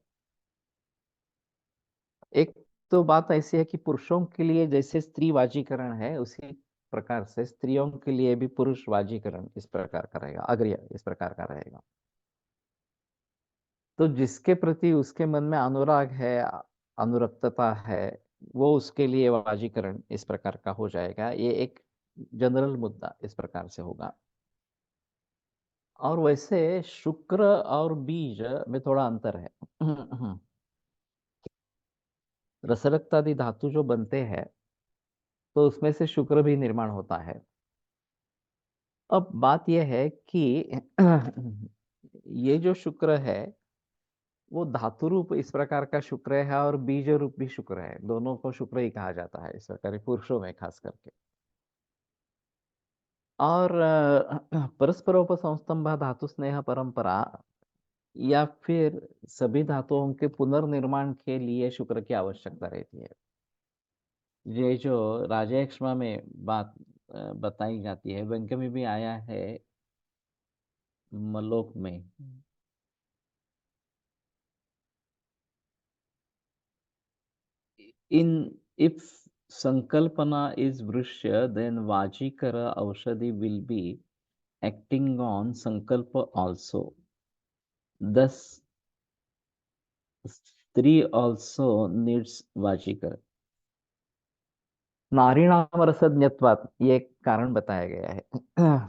एक तो बात ऐसी है कि पुरुषों के लिए जैसे स्त्री वाजीकरण है उसी प्रकार से स्त्रियों के लिए भी पुरुष वाजीकरण इस प्रकार का रहेगा, अग्रिय इस प्रकार का रहेगा। तो जिसके प्रति उसके मन में अनुराग है, अनुरक्तता है, वो उसके लिए वाजीकरण इस प्रकार का हो जाएगा। ये एक जनरल मुद्दा इस प्रकार से होगा। और वैसे शुक्र और बीज में थोड़ा अंतर है। रसरक्तादि धातु जो बनते हैं तो उसमें से शुक्र भी निर्माण होता है। अब बात यह है कि ये जो शुक्र है वो धातु रूप इस प्रकार का शुक्र है और बीज रूप भी शुक्र है, दोनों को शुक्र ही कहा जाता है इस प्रकार पुरुषों में खास करके। और परस्परोपसंस्तंभ धातु स्नेह परंपरा या फिर सभी धातुओं के पुनर्निर्माण के लिए शुक्र की आवश्यकता रहती है। ये जो राजयक्ष्मा में बात बताई जाती है, व्यंग्य में भी आया है मलोक में। In if sankalpana is vrishya, then vajikara aushadhi will be acting on sankalpa also. Thus, स्त्री also needs vajikara. नारीणाम रसज्ञत्वात् ये एक कारण बताया गया है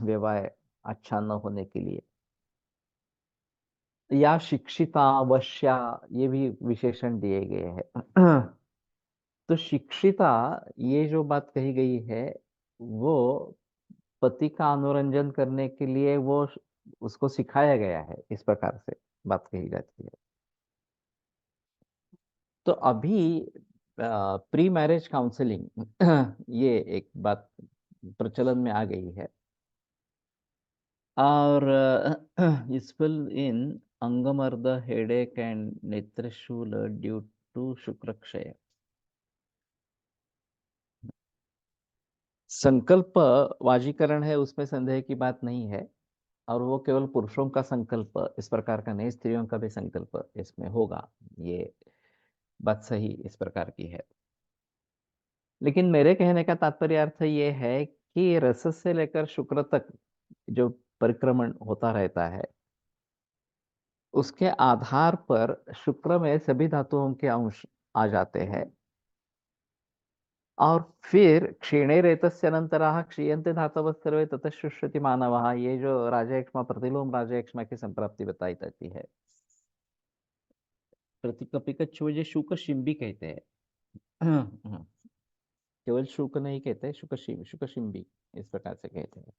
विवाह अच्छा न होने के लिए। या शिक्षिता वश्या ये भी विशेषण दिए गए हैं। तो शिक्षिता ये जो बात कही गई है वो पति का अनुरंजन करने के लिए वो उसको सिखाया गया है, इस प्रकार से बात कही जाती है। तो अभी प्री मैरिज काउंसलिंग ये एक बात प्रचलन में आ गई है। और स्पेल इन अंगमर्द हेडेक एंड नेत्रशूल ड्यू टू शुक्रक्षय। संकल्प वाजीकरण है उसमें संदेह की बात नहीं है, और वो केवल पुरुषों का संकल्प इस प्रकार का नहीं, स्त्रियों का भी संकल्प इसमें होगा, ये बात सही इस प्रकार की है। लेकिन मेरे कहने का तात्पर्य अर्थ ये है कि रस से लेकर शुक्र तक जो परिक्रमण होता रहता है उसके आधार पर शुक्र में सभी धातुओं के अंश आ जाते हैं, और फिर क्षीणे रेतस्य अनंतराः क्षीयन्ते धातवः सर्वे ततः शुष्यति मानवः, ये जो राजयक्ष्मा प्रतिलोम राजयक्ष्मा की संप्राप्ति बताई जाती है। प्रतिकपिकच्छु जो शुक शिंबी कहते हैं। केवल शुक नहीं कहते, शुक शिंबी इस प्रकार से कहते हैं।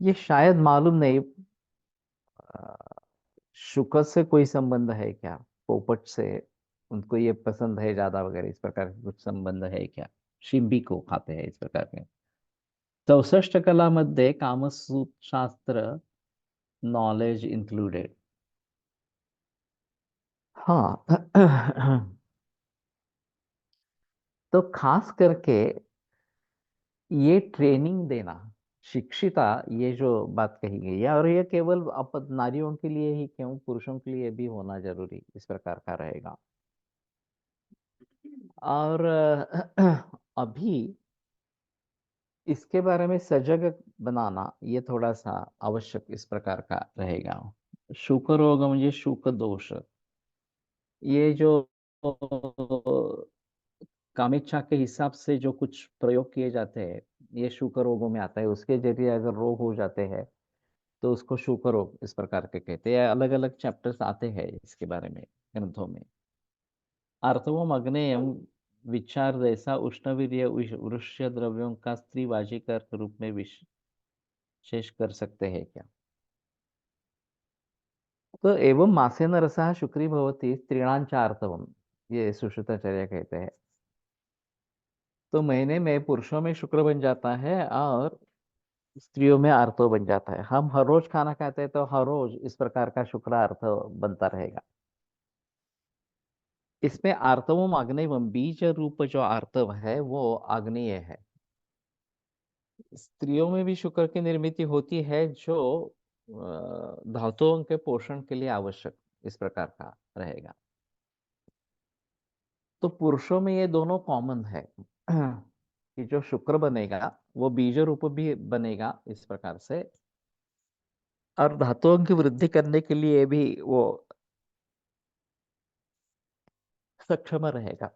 ये शायद मालूम नहीं शुक से कोई संबंध है क्या, पोपट से उनको ये पसंद है ज्यादा वगैरह इस प्रकार का कुछ संबंध है क्या, शिंबी को खाते हैं इस प्रकार के। 64 कलामध्ये कामसूत्रशास्त्र नॉलेज इंक्लूडेड। हाँ तो खास करके ये ट्रेनिंग देना, शिक्षिता, ये जो बात कही गई है, और ये केवल नारियों के लिए ही क्यों, पुरुषों के लिए भी होना जरूरी इस प्रकार का रहेगा। और अभी इसके बारे में सजग बनाना ये थोड़ा सा आवश्यक इस प्रकार का रहेगा। शुक रोग म्हणजे शुक दोष, ये जो कामेच्छा के हिसाब से जो कुछ प्रयोग किए जाते हैं, ये शुक रोगों में आता है। उसके जरिए अगर रोग हो जाते हैं तो उसको शुक रोग इस प्रकार के कहते हैं। अलग अलग चैप्टर्स आते हैं इसके बारे में ग्रंथों में। आर्तवम अग्नेयम विचार जैसा उष्णवीर्य वृष्य द्रव्यों का स्त्रीवाजिका के रूप में विशेष कर सकते हैं क्या? तो एवं मासेन रसः शुक्री भवति स्त्रीणांच आर्तवम, ये सुश्रुताचार्य कहते हैं। तो महीने में पुरुषों में शुक्र बन जाता है और स्त्रियों में आर्तव बन जाता है। हम हर रोज खाना खाते हैं तो हर रोज इस प्रकार का शुक्र आर्तव बनता रहेगा। इसमें आर्तवम आग्नेयम, बीज रूप जो आर्तव है वो आग्नेय है। स्त्रियों में भी शुक्र की निर्मित होती है जो धातुओं के पोषण के लिए आवश्यक इस प्रकार का रहेगा। तो पुरुषों में ये दोनों कॉमन है कि जो शुक्र बनेगा वो बीज रूप भी बनेगा इस प्रकार से, और धातुओं की वृद्धि करने के लिए भी वो सक्षम रहेगा।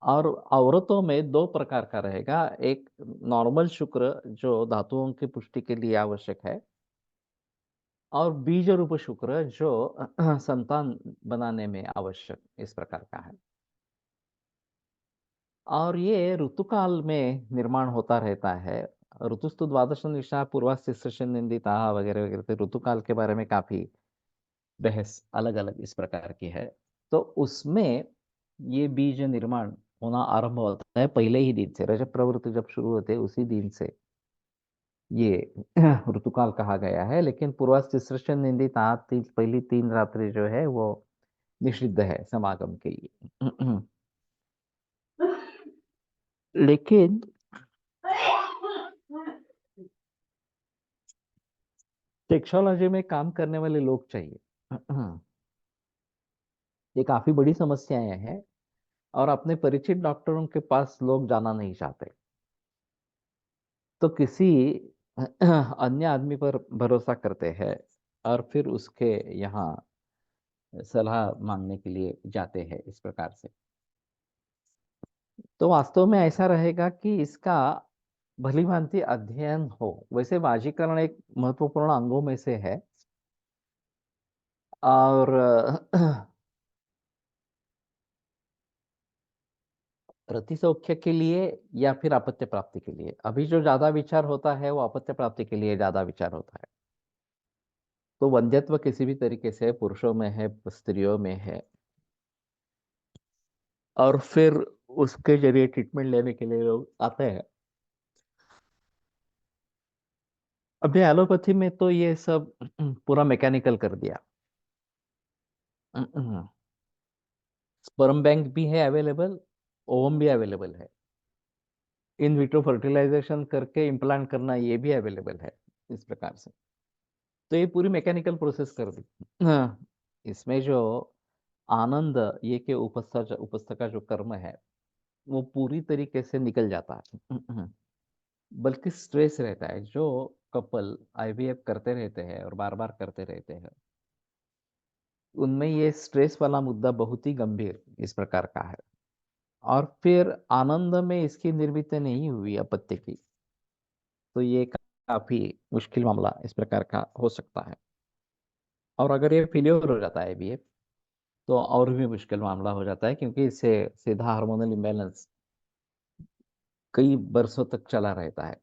और औरतों में दो प्रकार का रहेगा, एक नॉर्मल शुक्र जो धातुओं की पुष्टि के लिए आवश्यक है, और बीज रूप शुक्र जो संतान बनाने में आवश्यक इस प्रकार का है। और ये ऋतुकाल में निर्माण होता रहता है। ऋतुस्तु द्वादश निशा पूर्वास्तिस्रश्च निंदिता वगैरह वगैरह, तो ऋतुकाल के बारे में काफी बहस अलग अलग इस प्रकार की है। तो उसमें ये बीज निर्माण होना आरंभ होता है पहले ही दिन से, रजत प्रवृत्ति जब शुरू होते हैं उसी दिन से ये ऋतुकाल कहा गया है। लेकिन पूर्वास्तिस्रश्च निंदिता, पहली 3 रात्रि जो है वो निषिद्ध है समागम के लिए। लेकिन सेक्सोलॉजी में काम करने वाले लोग चाहिए। ये काफी बड़ी समस्याएं हैं और अपने परिचित डॉक्टरों के पास लोग जाना नहीं चाहते, तो किसी अन्य आदमी पर भरोसा करते हैं और फिर उसके यहाँ सलाह मांगने के लिए जाते हैं इस प्रकार से। तो वास्तव में ऐसा रहेगा कि इसका भली भांति अध्ययन हो। वैसे वाजीकरण एक महत्वपूर्ण अंगों में से है, और प्रतिसौख्य के लिए या फिर अपत्य प्राप्ति के लिए, अभी जो ज्यादा विचार होता है वो अपत्य प्राप्ति के लिए ज्यादा विचार होता है। तो वंध्यत्व किसी भी तरीके से पुरुषों में है, स्त्रियों में है, और फिर उसके जरिए ट्रीटमेंट लेने के लिए लोग आते हैं। अभी एलोपैथी में तो ये सब पूरा मैकेनिकल कर दिया। स्पर्म बैंक भी है अवेलेबल, ओवम भी अवेलेबल है, इन विट्रो फर्टिलाइजेशन करके इम्प्लांट करना ये भी अवेलेबल है इस प्रकार से। तो ये पूरी मैकेनिकल प्रोसेस कर दी। हाँ, इसमें जो आनंद ये के उपस्थ का जो कर्म है वो पूरी तरीके से निकल जाता है। बल्कि स्ट्रेस रहता है। जो कपल आईवीएफ करते रहते हैं और बार बार करते रहते हैं, उनमें ये स्ट्रेस वाला मुद्दा बहुत ही गंभीर इस प्रकार का है। और फिर आनंद में इसकी निर्मित नहीं हुई अपत्य की, तो ये काफी मुश्किल मामला इस प्रकार का हो सकता है। और अगर ये फेलियर हो जाता है बीएफ, तो और भी मुश्किल मामला हो जाता है, क्योंकि इससे सीधा हार्मोनल इम्बैलेंस कई बरसों तक चला रहता है।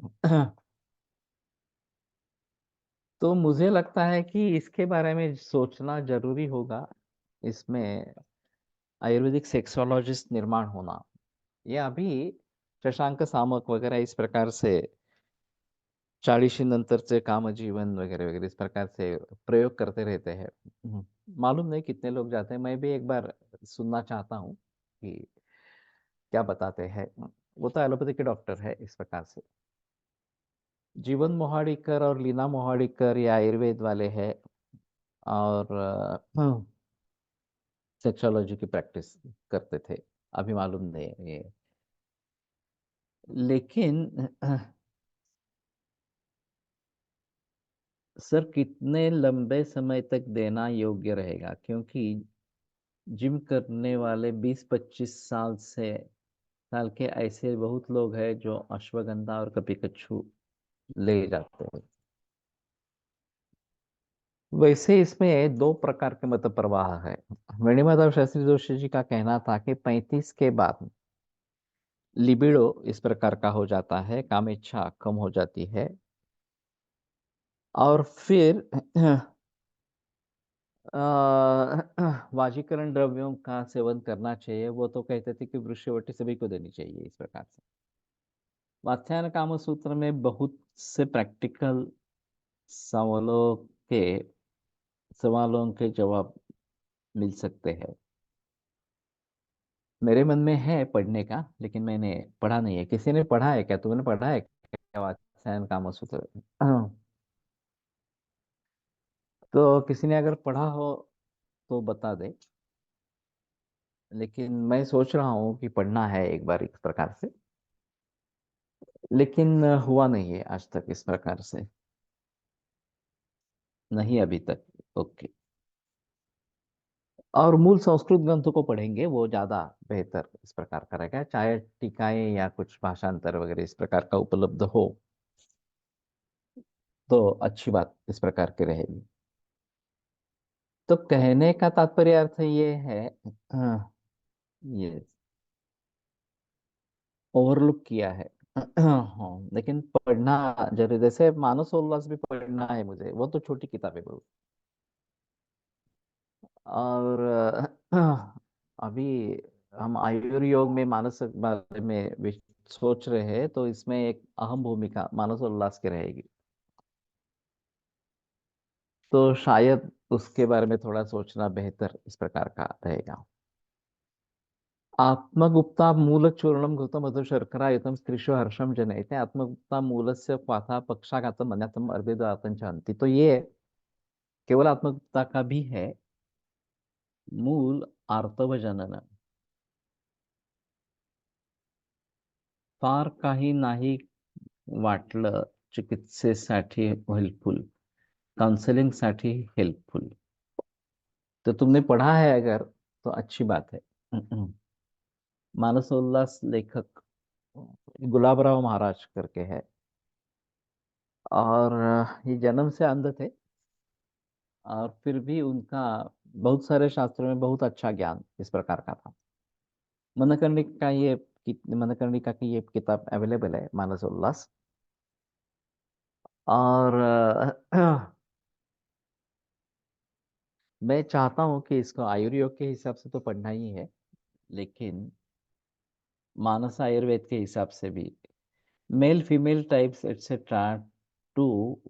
तो मुझे लगता है कि इसके बारे में सोचना जरूरी होगा। इसमें आयुर्वेदिक सेक्सोलॉजिस्ट निर्माण होना, ये अभी शशांक सामक वगैरह इस प्रकार से 40 नंतरचे काम जीवन वगैरह वगैरह इस प्रकार से प्रयोग करते रहते हैं। मालूम नहीं कितने लोग जाते हैं, मैं भी एक बार सुनना चाहता हूँ कि क्या बताते हैं। वो तो एलोपैथी के डॉक्टर है इस प्रकार से। जीवन मोहाड़ीकर और लीना मोहाड़ीकर ये आयुर्वेद वाले हैं और सेक्सोलॉजी की प्रैक्टिस करते थे। अभी मालूम नहीं ये, लेकिन सर कितने लंबे समय तक देना योग्य रहेगा, क्योंकि जिम करने वाले 20-25 साल के ऐसे बहुत लोग हैं जो अश्वगंधा और कपिकच्छू ले जाते हैं। वैसे इसमें दो प्रकार के मत प्रवाह है। वेणुमाधव शास्त्री जोशी जी का कहना था कि 35 के बाद लिबिडो इस प्रकार का हो जाता है, काम इच्छा कम हो जाती है, और फिर वाजीकरण द्रव्यों का सेवन करना चाहिए। वो तो कहते थे कि वृक्षवटी सभी को देनी चाहिए इस प्रकार से। वात्स्यायन काम सूत्र में बहुत से प्रैक्टिकल सवालों के सवालों के जवाब मिल सकते हैं। मेरे मन में है पढ़ने का, लेकिन मैंने पढ़ा नहीं है। किसी ने पढ़ा है क्या? तुमने पढ़ा है क्या वात्स्यायन काम सूत्र? तो किसी ने अगर पढ़ा हो तो बता दे, लेकिन मैं सोच रहा हूँ कि पढ़ना है एक बार इस प्रकार से, लेकिन हुआ नहीं है आज तक इस प्रकार से, नहीं अभी तक। ओके। और मूल संस्कृत ग्रंथों को पढ़ेंगे, वो ज्यादा बेहतर इस प्रकार का रहेगा, चाहे टीकाएं या कुछ भाषांतर वगैरह इस प्रकार का उपलब्ध हो तो अच्छी बात इस प्रकार की रहेगी। तो कहने का तात्पर्य अर्थ ये है, हाँ, ये ओवरलुक किया है। हाँ, लेकिन पढ़ना जरूरी, जैसे मानसोल्लास भी पढ़ना है मुझे, वो तो छोटी किताब है बहुत। और अभी हम आयुर्योग में मानस बारे में सोच रहे हैं, तो इसमें एक अहम भूमिका मानसोल्लास की रहेगी। तो शायद उसके बारे में थोड़ा सोचना बेहतर इस प्रकार का रहेगा। आत्मगुप्ता मूलचूर्णम घृतम मधु शर्करा युतम स्त्रीषु हर्षम जनयते आत्मगुप्ता मूलस्य क्वाथा पक्षाघातम अन्यतम अर्भिदातम चान्ति। तो ये केवल आत्मगुप्ता का भी है। मूल आर्तव जनन, फार काही नाही वाटलं चिकित्सेसाठी हेल्पफुल, काउंसलिंगसाठी हेल्पफुल। तो तुमने पढ़ा है अगर तो अच्छी बात है। मानसोल्लास लेखक गुलाबराव महाराज करके है, और ये जन्म से अंध थे, और फिर भी उनका बहुत सारे शास्त्रों में बहुत अच्छा ज्ञान इस प्रकार का था। मनकर्णिका की ये किताब अवेलेबल है, मानसोल्लास। और मैं चाहता हूँ कि इसको आयुर्योग के हिसाब से तो पढ़ना ही है, लेकिन मानस आयुर्वेद के हिसाब से भी male female types etcetera to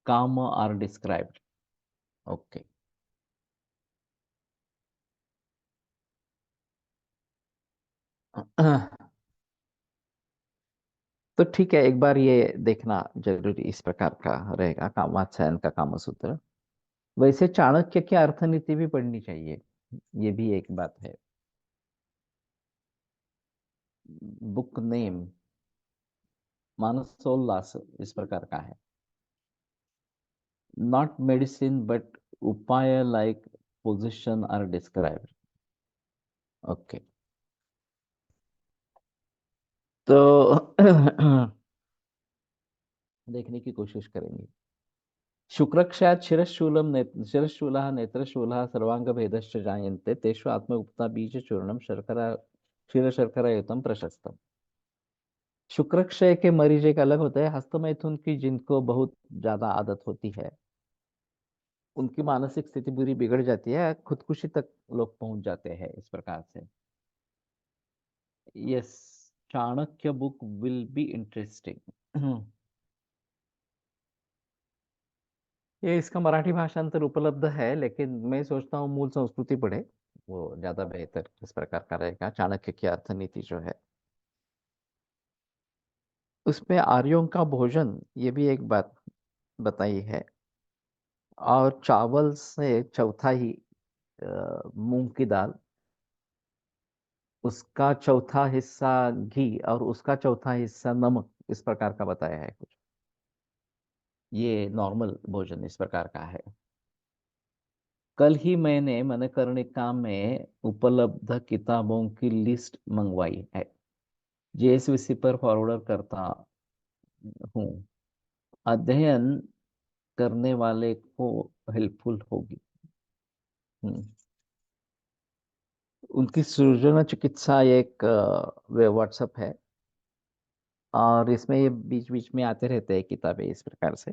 काम आर डिस्क्राइब्ड। ओके। तो ठीक है, एक बार ये देखना जरूरी इस प्रकार का रहेगा, कामाध्यायन का कामसूत्र। वैसे चाणक्य की अर्थनीति भी पढ़नी चाहिए, ये भी एक बात है। बुक नेम मानसोल्लास इस प्रकार का है। नॉट मेडिसिन बट उपाय like position are described. Okay. तो देखने की कोशिश करेंगे। शुक्रक्षात् शिरशूलः नेत्रशूलः सर्वांगभेदश्च जायन्ते तेषु आत्मगुप्ता बीजचूर्णम शर्करा क्षीरशर्करायुतम प्रशस्तम। शुक्रक्षय के मरीज एक अलग होते हैं, हस्तमैथुन की जिनको बहुत ज्यादा आदत होती है, उनकी मानसिक स्थिति बुरी बिगड़ जाती है, खुदकुशी तक लोग पहुंच जाते हैं इस प्रकार से। Yes, Chanakya book will be interesting. ये इसका मराठी भाषांतर उपलब्ध है, लेकिन मैं सोचता हूँ मूल संस्कृति पढ़े, वो ज्यादा बेहतर इस प्रकार का रहेगा। चाणक्य की अर्थनीति जो है उसमें आर्यों का भोजन, ये भी एक बात बताई है। और चावल से चौथा ही मूंग की दाल, उसका चौथा हिस्सा घी और उसका चौथा हिस्सा नमक, इस प्रकार का बताया है कुछ। ये नॉर्मल भोजन इस प्रकार का है। कल ही मैंने मनकर्णिका में उपलब्ध किताबों की लिस्ट मंगवाई है, जेएसवीसी पर फॉरवर्ड करता हूँ, अध्ययन करने वाले को हेल्पफुल होगी। हम्म। उनकी सृजन चिकित्सा एक व्हाट्सएप है, और इसमें ये बीच बीच में आते रहते हैं किताबें इस प्रकार से।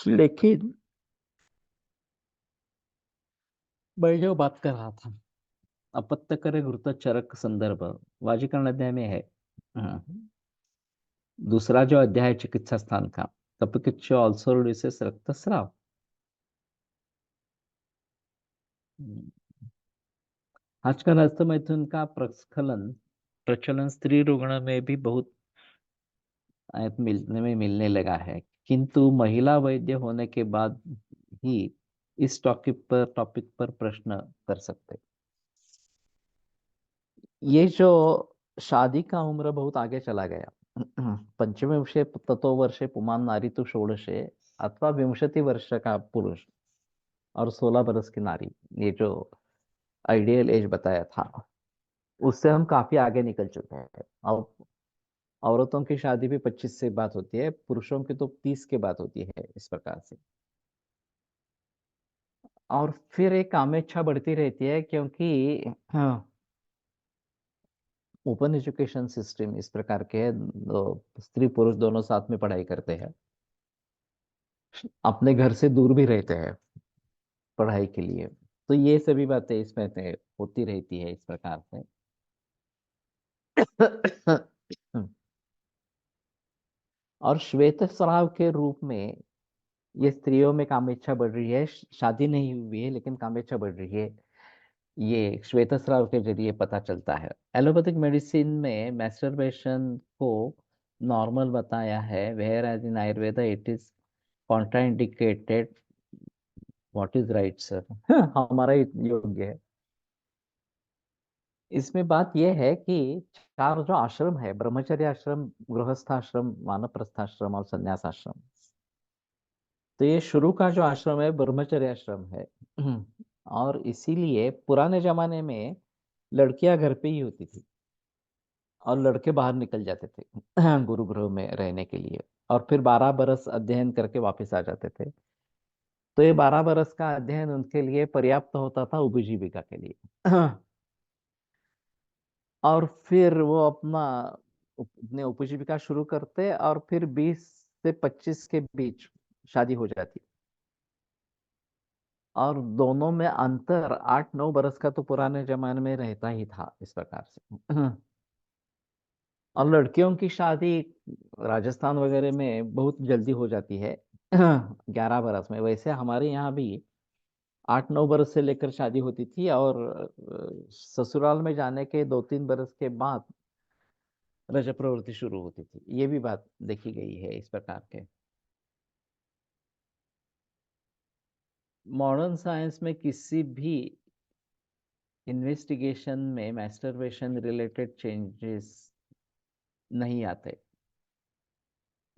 लेकिन मैं जो बात कर रहा था, अपत्यकर घृत चरक संदर्भ वाजीकरण अध्याय में है। हम्म। दूसरा जो अध्याय है चिकित्सा स्थान का, तपिकिच्छ ऑल्सो रिड्यूसेस रक्तस्राव। हम्म। आजकल हस्तमैथुन का प्रचलन स्त्री रुग्ण में भी बहुत मिलने लगा है, किंतु महिला वैद्य होने के बाद ही इस टॉपिक पर प्रश्न कर सकते। ये जो शादी का उम्र बहुत आगे चला गया। पंचविंशे ततो वर्षे पुमान् नारी तो षोडशे, अथवा विंशति वर्ष का पुरुष और 16 बरस की नारी, ये जो आइडियल एज बताया था, उससे हम काफी आगे निकल चुके हैं। और औरतों की शादी भी 25 से बात होती है, पुरुषों की तो 30 के बात होती है इस प्रकार से। और फिर एक कामेच्छा बढ़ती रहती है, क्योंकि हाँ, ओपन एजुकेशन सिस्टम इस प्रकार के है, स्त्री पुरुष दोनों साथ में पढ़ाई करते हैं, अपने घर से दूर भी रहते हैं पढ़ाई के लिए। तो ये सभी बातें इसमें होती रहती है इस प्रकार से। और श्वेत स्राव के रूप में ये स्त्रियों में कामेच्छा बढ़ रही है, शादी नहीं हुई है लेकिन कामेच्छा बढ़ रही है, ये श्वेतस्राव के जरिए पता चलता है। एलोपैथिक मेडिसिन में मैस्टरबेशन को नॉर्मल बताया है, whereas in Ayurveda it is contraindicated. What is right sir? हमारा ही योग्य है। इसमें बात यह है कि चार जो आश्रम है, ब्रह्मचर्य आश्रम, गृहस्थाश्रम, वानप्रस्थाश्रम और संन्यासाश्रम, तो ये शुरू का जो आश्रम है ब्रह्मचर्य आश्रम है। और इसीलिए पुराने जमाने में लड़कियां घर पे ही होती थी और लड़के बाहर निकल जाते थे गुरुगृह में रहने के लिए, और फिर 12 बरस अध्ययन करके वापस आ जाते थे। तो ये 12 बरस का अध्ययन उनके लिए पर्याप्त होता था उपजीविका के लिए। और फिर वो अपने उपजीविका शुरू करते, और फिर 20 से 25 के बीच शादी हो जाती। और दोनों में अंतर 8-9 बरस का तो पुराने जमाने में रहता ही था इस प्रकार से। और लड़कियों की शादी राजस्थान वगैरह में बहुत जल्दी हो जाती है, 11 बरस में। वैसे हमारे यहाँ भी 8-9 बरस से लेकर शादी होती थी, और ससुराल में जाने के 2-3 बरस के बाद रज प्रवृत्ति शुरू होती थी। ये भी बात देखी गई है इस प्रकार के। मॉडर्न साइंस में किसी भी इन्वेस्टिगेशन में मैस्टरबेशन रिलेटेड चेंजेस नहीं आते,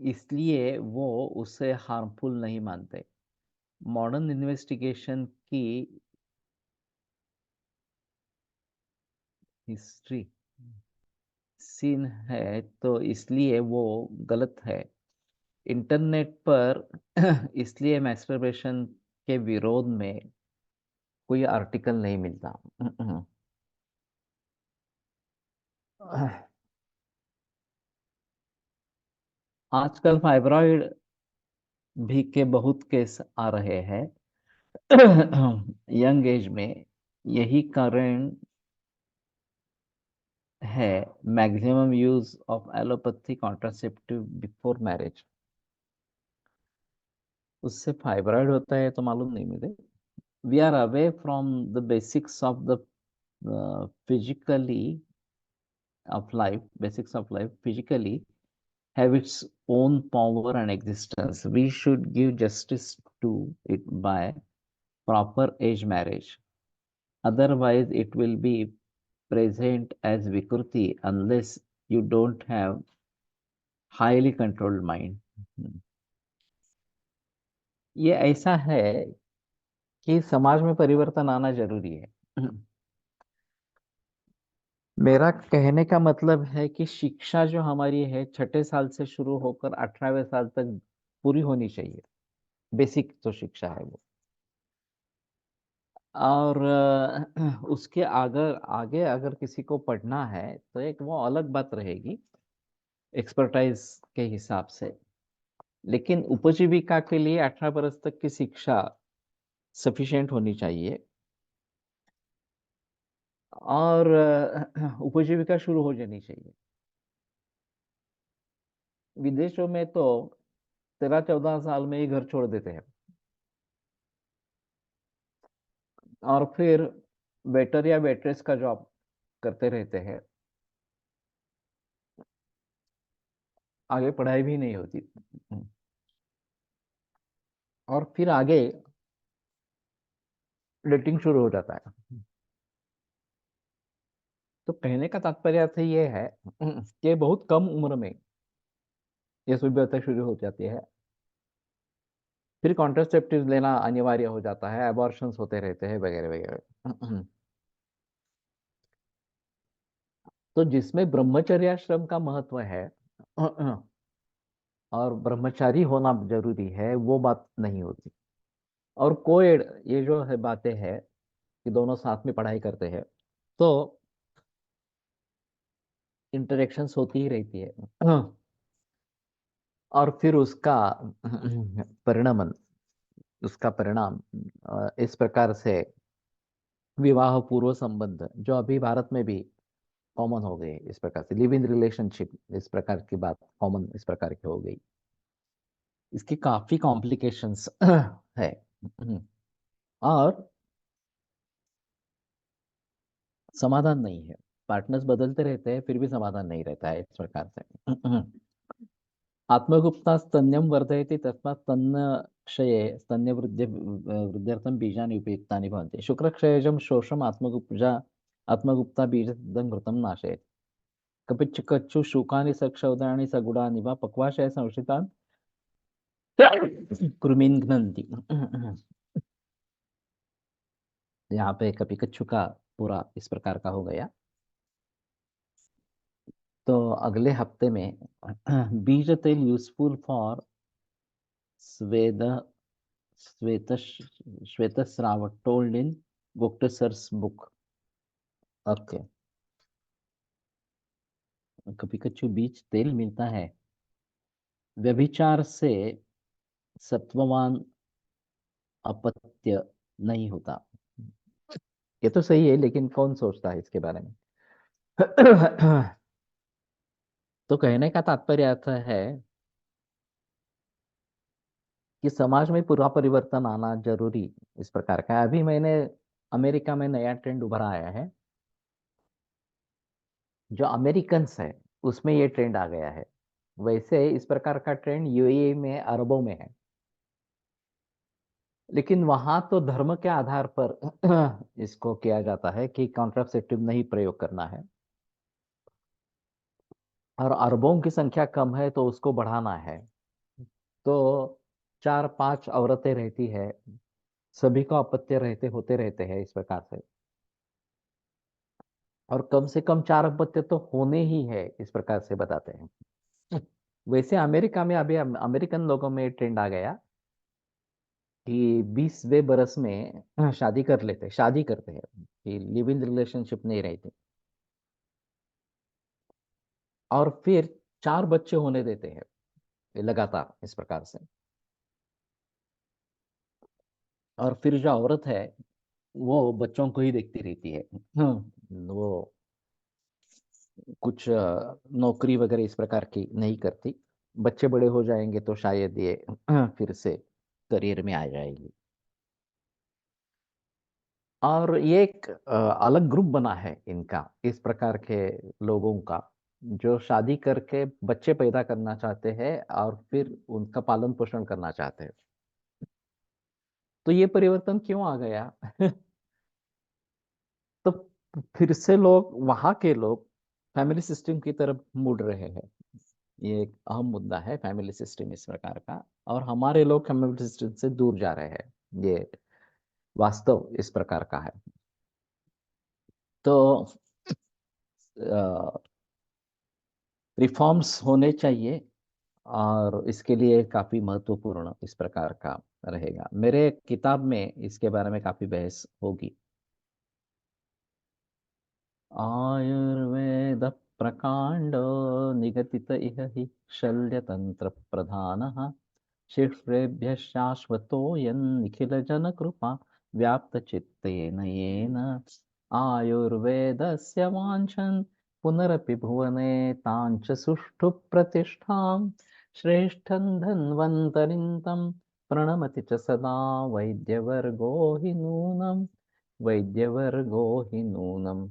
इसलिए वो उसे हार्मफुल नहीं मानते। मॉडर्न इन्वेस्टिगेशन की हिस्ट्री सीन है, तो इसलिए वो गलत है। इंटरनेट पर इसलिए मैस्टरबेशन के विरोध में कोई आर्टिकल नहीं मिलता। आजकल फाइब्रॉइड भी के बहुत केस आ रहे हैं यंग एज में। यही कारण है maximum use of allopathy contraceptive before marriage. उससे फाइब्रॉइड होता है तो मालूम नहीं मुझे। We are away from the basics of the physically of life, basics of life, physically have its own power and existence. We should give justice to it by proper age marriage. Otherwise, it will be present as Vikruti unless you don't have highly controlled mind. ये ऐसा है कि समाज में परिवर्तन आना जरूरी है। मेरा कहने का मतलब है कि शिक्षा जो हमारी है 6 साल से शुरू होकर 18वें साल तक पूरी होनी चाहिए। बेसिक तो शिक्षा है वो। और उसके अगर आगे अगर किसी को पढ़ना है तो एक वो अलग बात रहेगी एक्सपर्टाइज के हिसाब से। लेकिन उपजीविका के लिए 18 बरस तक की शिक्षा सफिशिएंट होनी चाहिए। और उपजीविका शुरू हो जानी चाहिए। विदेशों में तो 13-14 साल में ही घर छोड़ देते हैं और फिर वेटर या वेट्रेस का जॉब करते रहते हैं। आगे पढ़ाई भी नहीं होती और फिर आगे डेटिंग शुरू हो जाता है। तो कहने का तात्पर्य अर्थ ये है कि बहुत कम उम्र में ये सभ्यता शुरू हो जाती है। फिर कॉन्ट्रासेप्टिव लेना अनिवार्य हो जाता है, अबॉर्शंस होते रहते हैं वगैरह वगैरह। तो जिसमें ब्रह्मचर्याश्रम का महत्व है और ब्रह्मचारी होना जरूरी है वो बात नहीं होती। और कोएड ये जो है बातें हैं कि दोनों साथ में पढ़ाई करते हैं तो इंटरेक्शंस होती ही रहती है। और फिर उसका परिणमन उसका परिणाम इस प्रकार से विवाह पूर्व संबंध जो अभी भारत में भी कॉमन हो गए, इस प्रकार से लिव इन रिलेशनशिप इस प्रकार की बात कॉमन इस प्रकार की हो गई। इसकी काफी कॉम्प्लिकेशंस है और समाधान नहीं है। पार्टनर्स बदलते रहते हैं फिर भी समाधान नहीं रहता है इस प्रकार से। आत्मगुप्ता स्तन्यम वर्धयति तस्मात् स्तन्यक्षये वृद्ध्यर्थं बीजानि उपयुक्तानि भवन्ति। शुक्रक्षयजं शोषम् आत्मगुप्ता बीजदं घृतं नाशयति। कपिच्चकच्छु शुकानि सक्षौदानि सगुणानि वा पक्वाशय संशितान् कृमीन् घ्नन्ति। यहाँ पे कपिकच्छु का पूरा इस प्रकार का हो गया। तो अगले हफ्ते में बीज तेल यूजफुल फॉर स्वेद श्वेत श्वेतस्राव टोल्ड इन गुप्तेसर्स बुक। ओके। कभी कच्चू बीज तेल मिलता है। व्यभिचार से सत्ववान अपत्य नहीं होता। ये तो सही है लेकिन कौन सोचता है इसके बारे में। तो कहने का तात्पर्य अर्थ है कि समाज में पूरा परिवर्तन आना जरूरी इस प्रकार का है। अभी मैंने अमेरिका में नया ट्रेंड उभरा आया है। जो अमेरिकन्स है उसमें ये ट्रेंड आ गया है। वैसे इस प्रकार का ट्रेंड यूएई में अरबों में है। लेकिन वहां तो धर्म के आधार पर इसको किया जाता है कि कॉन्ट्रासेप्टिव नहीं प्रयोग करना है। और अरबों की संख्या कम है तो उसको बढ़ाना है। तो 4-5 औरतें रहती है। सभी को अपत्य रहते होते रहते हैं इस प्रकार से। और कम से कम 4 अपत्य तो होने ही है इस प्रकार से बताते हैं। वैसे अमेरिका में अभी अमेरिकन लोगों में ट्रेंड आ गया कि 20वें बरस में शादी करते हैं कि लिव इन रिलेशनशिप नहीं रहती। और फिर 4 बच्चे होने देते हैं लगातार इस प्रकार से। और फिर जो औरत है वो बच्चों को ही देखती रहती है। वो कुछ नौकरी वगैरह इस प्रकार की नहीं करती। बच्चे बड़े हो जाएंगे तो शायद ये फिर से करियर में आ जाएगी। और ये एक अलग ग्रुप बना है इनका, इस प्रकार के लोगों का, जो शादी करके बच्चे पैदा करना चाहते हैं और फिर उनका पालन पोषण करना चाहते हैं। तो ये परिवर्तन क्यों आ गया? तो फिर से लोग, वहाँ के लोग फैमिली सिस्टम की तरफ मुड़ रहे हैं। ये एक अहम मुद्दा है, फैमिली सिस्टम इस प्रकार का। और हमारे लोग फैमिली सिस्टम से दूर जा रहे हैं। ये वास्तव इस प्रकार का है। तो रिफॉर्म्स होने चाहिए, और इसके लिए काफ़ी महत्वपूर्ण इस प्रकार का रहेगा। मेरे किताब में इसके बारे में काफ़ी बहस होगी। आयुर्वेद प्रकांडो निगदित इह हि शल्यतंत्र प्रधानः शिष्येभ्यः शाश्वतोऽयं निखिलजनकृपा व्याप्तचित्तेन येन आयुर्वेदस्य वाञ्छन् पुनरपि भुवने ताञ्च सुष्ठु प्रतिष्ठां श्रेष्ठं धन्वन्तरिं तं प्रणमति च सदा वैद्यवर्गो हि नूनम् वैद्यवर्गो हि नूनम्।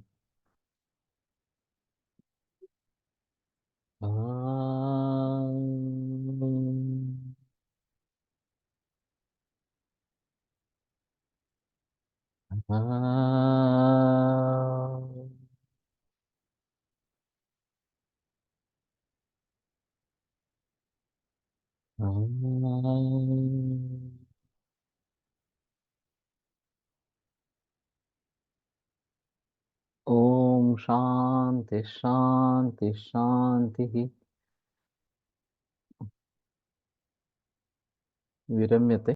ओम शांति शांति शांति। विरम्यते।